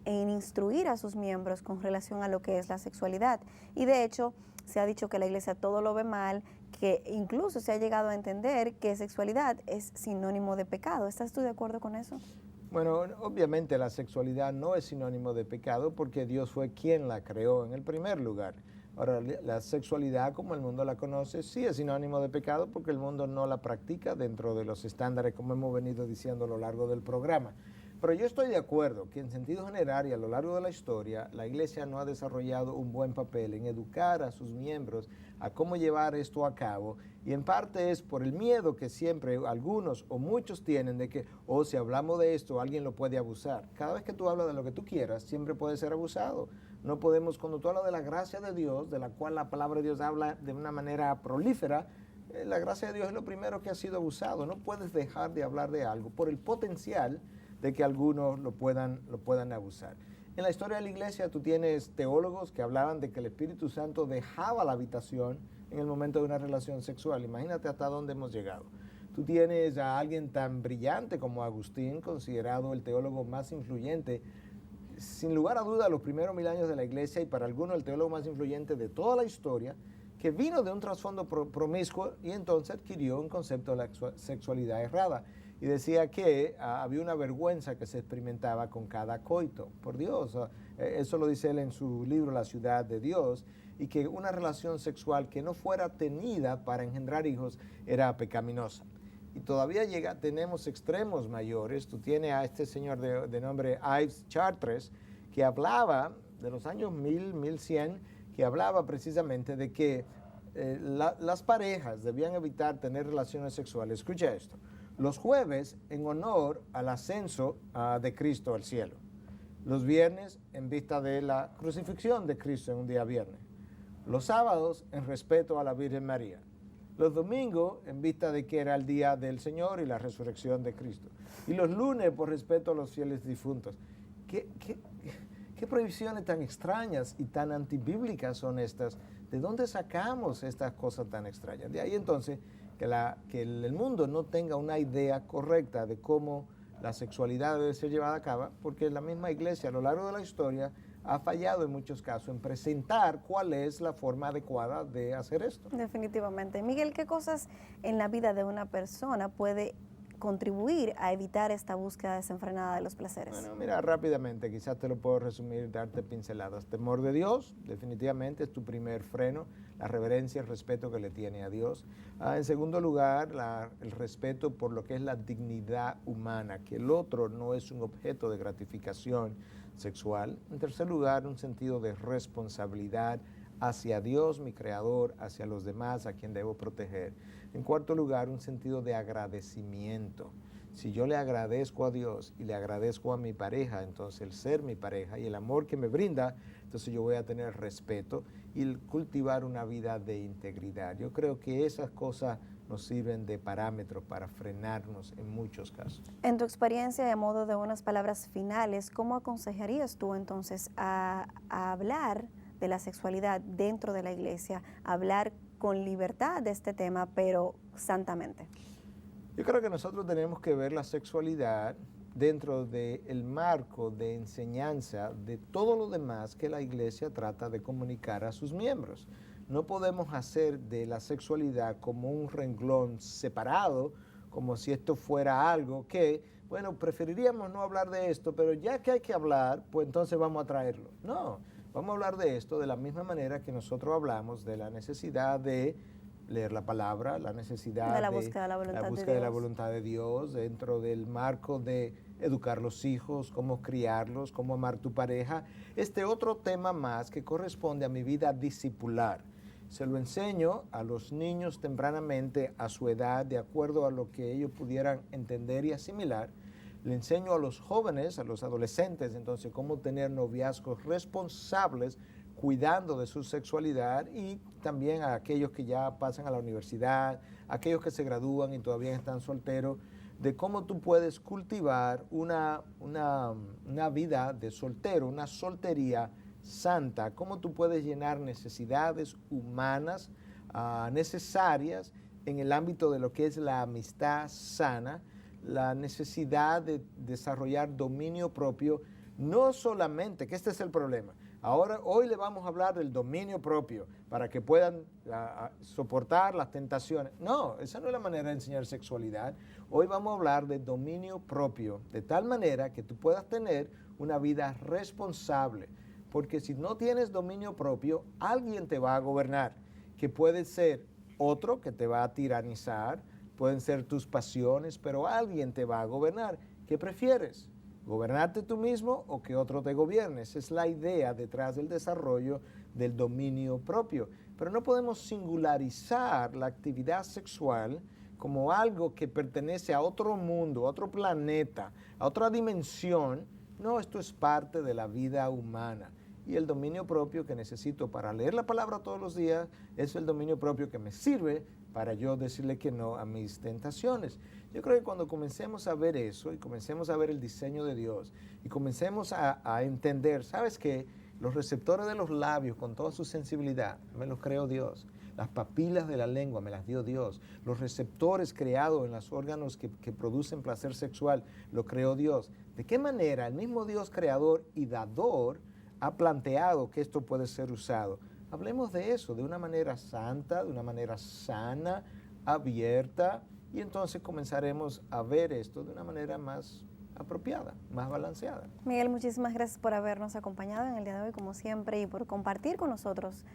en instruir a sus miembros con relación a lo que es la sexualidad. Y de hecho, se ha dicho que la iglesia todo lo ve mal, que incluso se ha llegado a entender que sexualidad es sinónimo de pecado. ¿Estás tú de acuerdo con eso? Bueno, obviamente la sexualidad no es sinónimo de pecado porque Dios fue quien la creó en el primer lugar. Ahora, la sexualidad como el mundo la conoce sí es sinónimo de pecado porque el mundo no la practica dentro de los estándares como hemos venido diciendo a lo largo del programa. Pero yo estoy de acuerdo que en sentido general y a lo largo de la historia, la iglesia no ha desarrollado un buen papel en educar a sus miembros a cómo llevar esto a cabo, y en parte es por el miedo que siempre algunos o muchos tienen de que, si hablamos de esto, alguien lo puede abusar. Cada vez que tú hablas de lo que tú quieras, siempre puede ser abusado. No podemos, cuando tú hablas de la gracia de Dios, de la cual la palabra de Dios habla de una manera prolífera, la gracia de Dios es lo primero que ha sido abusado. No puedes dejar de hablar de algo por el potencial de que algunos lo puedan abusar. En la historia de la iglesia tú tienes teólogos que hablaban de que el Espíritu Santo dejaba la habitación en el momento de una relación sexual. Imagínate hasta dónde hemos llegado. Tú tienes a alguien tan brillante como Agustín, considerado el teólogo más influyente, sin lugar a duda, los primeros 1000 años de la iglesia, y para algunos el teólogo más influyente de toda la historia, que vino de un trasfondo promiscuo y entonces adquirió un concepto de la sexualidad errada. Y decía que había una vergüenza que se experimentaba con cada coito. Por Dios, eso lo dice él en su libro La ciudad de Dios, y que una relación sexual que no fuera tenida para engendrar hijos era pecaminosa. Y todavía tenemos extremos mayores. Tú tienes a este señor de nombre Yves Chartres, que hablaba de los años 1100, que hablaba precisamente de que las parejas debían evitar tener relaciones sexuales. Escucha esto. Los jueves en honor al ascenso de Cristo al cielo. Los viernes en vista de la crucifixión de Cristo en un día viernes. Los sábados en respeto a la Virgen María. Los domingos en vista de que era el día del Señor y la resurrección de Cristo. Y los lunes por respeto a los fieles difuntos. ¿Qué prohibiciones tan extrañas y tan antibíblicas son estas? ¿De dónde sacamos estas cosas tan extrañas? De ahí entonces que el mundo no tenga una idea correcta de cómo la sexualidad debe ser llevada a cabo, porque la misma iglesia a lo largo de la historia ha fallado en muchos casos en presentar cuál es la forma adecuada de hacer esto. Definitivamente. Miguel, ¿qué cosas en la vida de una persona puede contribuir a evitar esta búsqueda desenfrenada de los placeres? Bueno, mira, rápidamente, quizás te lo puedo resumir, darte pinceladas. Temor de Dios, definitivamente es tu primer freno, la reverencia, el respeto que le tiene a Dios. En segundo lugar, el respeto por lo que es la dignidad humana, que el otro no es un objeto de gratificación sexual. En tercer lugar, un sentido de responsabilidad hacia Dios, mi creador, hacia los demás, a quien debo proteger. En cuarto lugar, un sentido de agradecimiento. Si yo le agradezco a Dios y le agradezco a mi pareja, entonces el ser mi pareja y el amor que me brinda, entonces yo voy a tener respeto y cultivar una vida de integridad. Yo creo que esas cosas nos sirven de parámetros para frenarnos en muchos casos. En tu experiencia, de modo de unas palabras finales, ¿cómo aconsejarías tú entonces a hablar de la sexualidad dentro de la iglesia, hablar con libertad de este tema, pero santamente? Yo creo que nosotros tenemos que ver la sexualidad dentro del marco de enseñanza de todo lo demás que la iglesia trata de comunicar a sus miembros. No podemos hacer de la sexualidad como un renglón separado, como si esto fuera algo que, bueno, preferiríamos no hablar de esto, pero ya que hay que hablar, pues entonces vamos a traerlo. No, vamos a hablar de esto de la misma manera que nosotros hablamos de la necesidad de leer la palabra, la necesidad de la búsqueda de la voluntad de Dios dentro del marco de educar los hijos, cómo criarlos, cómo amar tu pareja. Este otro tema más que corresponde a mi vida discipular. Se lo enseño a los niños tempranamente a su edad, de acuerdo a lo que ellos pudieran entender y asimilar. Le enseño a los jóvenes, a los adolescentes, entonces, cómo tener noviazgos responsables, cuidando de su sexualidad, y también a aquellos que ya pasan a la universidad, aquellos que se gradúan y todavía están solteros, de cómo tú puedes cultivar una vida de soltero, una soltería santa, cómo tú puedes llenar necesidades humanas necesarias en el ámbito de lo que es la amistad sana, la necesidad de desarrollar dominio propio, No solamente, que este es el problema. Hoy le vamos a hablar del dominio propio para que puedan soportar las tentaciones. No, esa no es la manera de enseñar sexualidad. Hoy vamos a hablar de dominio propio, de tal manera que tú puedas tener una vida responsable. Porque si no tienes dominio propio, alguien te va a gobernar, que puede ser otro que te va a tiranizar, pueden ser tus pasiones, pero alguien te va a gobernar. ¿Qué prefieres? ¿Gobernarte tú mismo o que otro te gobierne? Esa es la idea detrás del desarrollo del dominio propio. Pero no podemos singularizar la actividad sexual como algo que pertenece a otro mundo, a otro planeta, a otra dimensión. No, esto es parte de la vida humana. Y el dominio propio que necesito para leer la palabra todos los días es el dominio propio que me sirve para yo decirle que no a mis tentaciones. Yo creo que cuando comencemos a ver eso y comencemos a ver el diseño de Dios y comencemos a entender, ¿sabes qué? Los receptores de los labios con toda su sensibilidad, me los creó Dios. Las papilas de la lengua me las dio Dios. Los receptores creados en los órganos que producen placer sexual, lo creó Dios. ¿De qué manera el mismo Dios creador y dador ha planteado que esto puede ser usado? Hablemos de eso de una manera santa, de una manera sana, abierta, y entonces comenzaremos a ver esto de una manera más apropiada, más balanceada. Miguel, muchísimas gracias por habernos acompañado en el día de hoy, como siempre, y por compartir con nosotros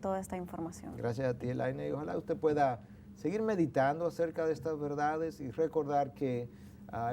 toda esta información. Gracias a ti, Elaine, y ojalá usted pueda seguir meditando acerca de estas verdades y recordar que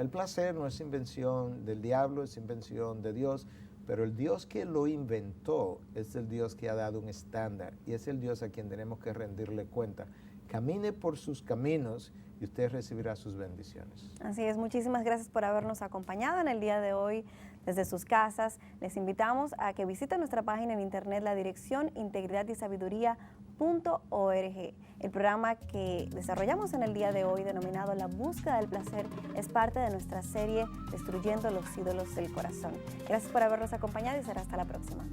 el placer no es invención del diablo, es invención de Dios. Pero el Dios que lo inventó es el Dios que ha dado un estándar y es el Dios a quien tenemos que rendirle cuenta. Camine por sus caminos y usted recibirá sus bendiciones. Así es, muchísimas gracias por habernos acompañado en el día de hoy desde sus casas. Les invitamos a que visiten nuestra página en internet, la dirección integridadysabiduría.org. El programa que desarrollamos en el día de hoy, denominado La Búsqueda del Placer, es parte de nuestra serie Destruyendo los ídolos del corazón. Gracias por habernos acompañado y será hasta la próxima.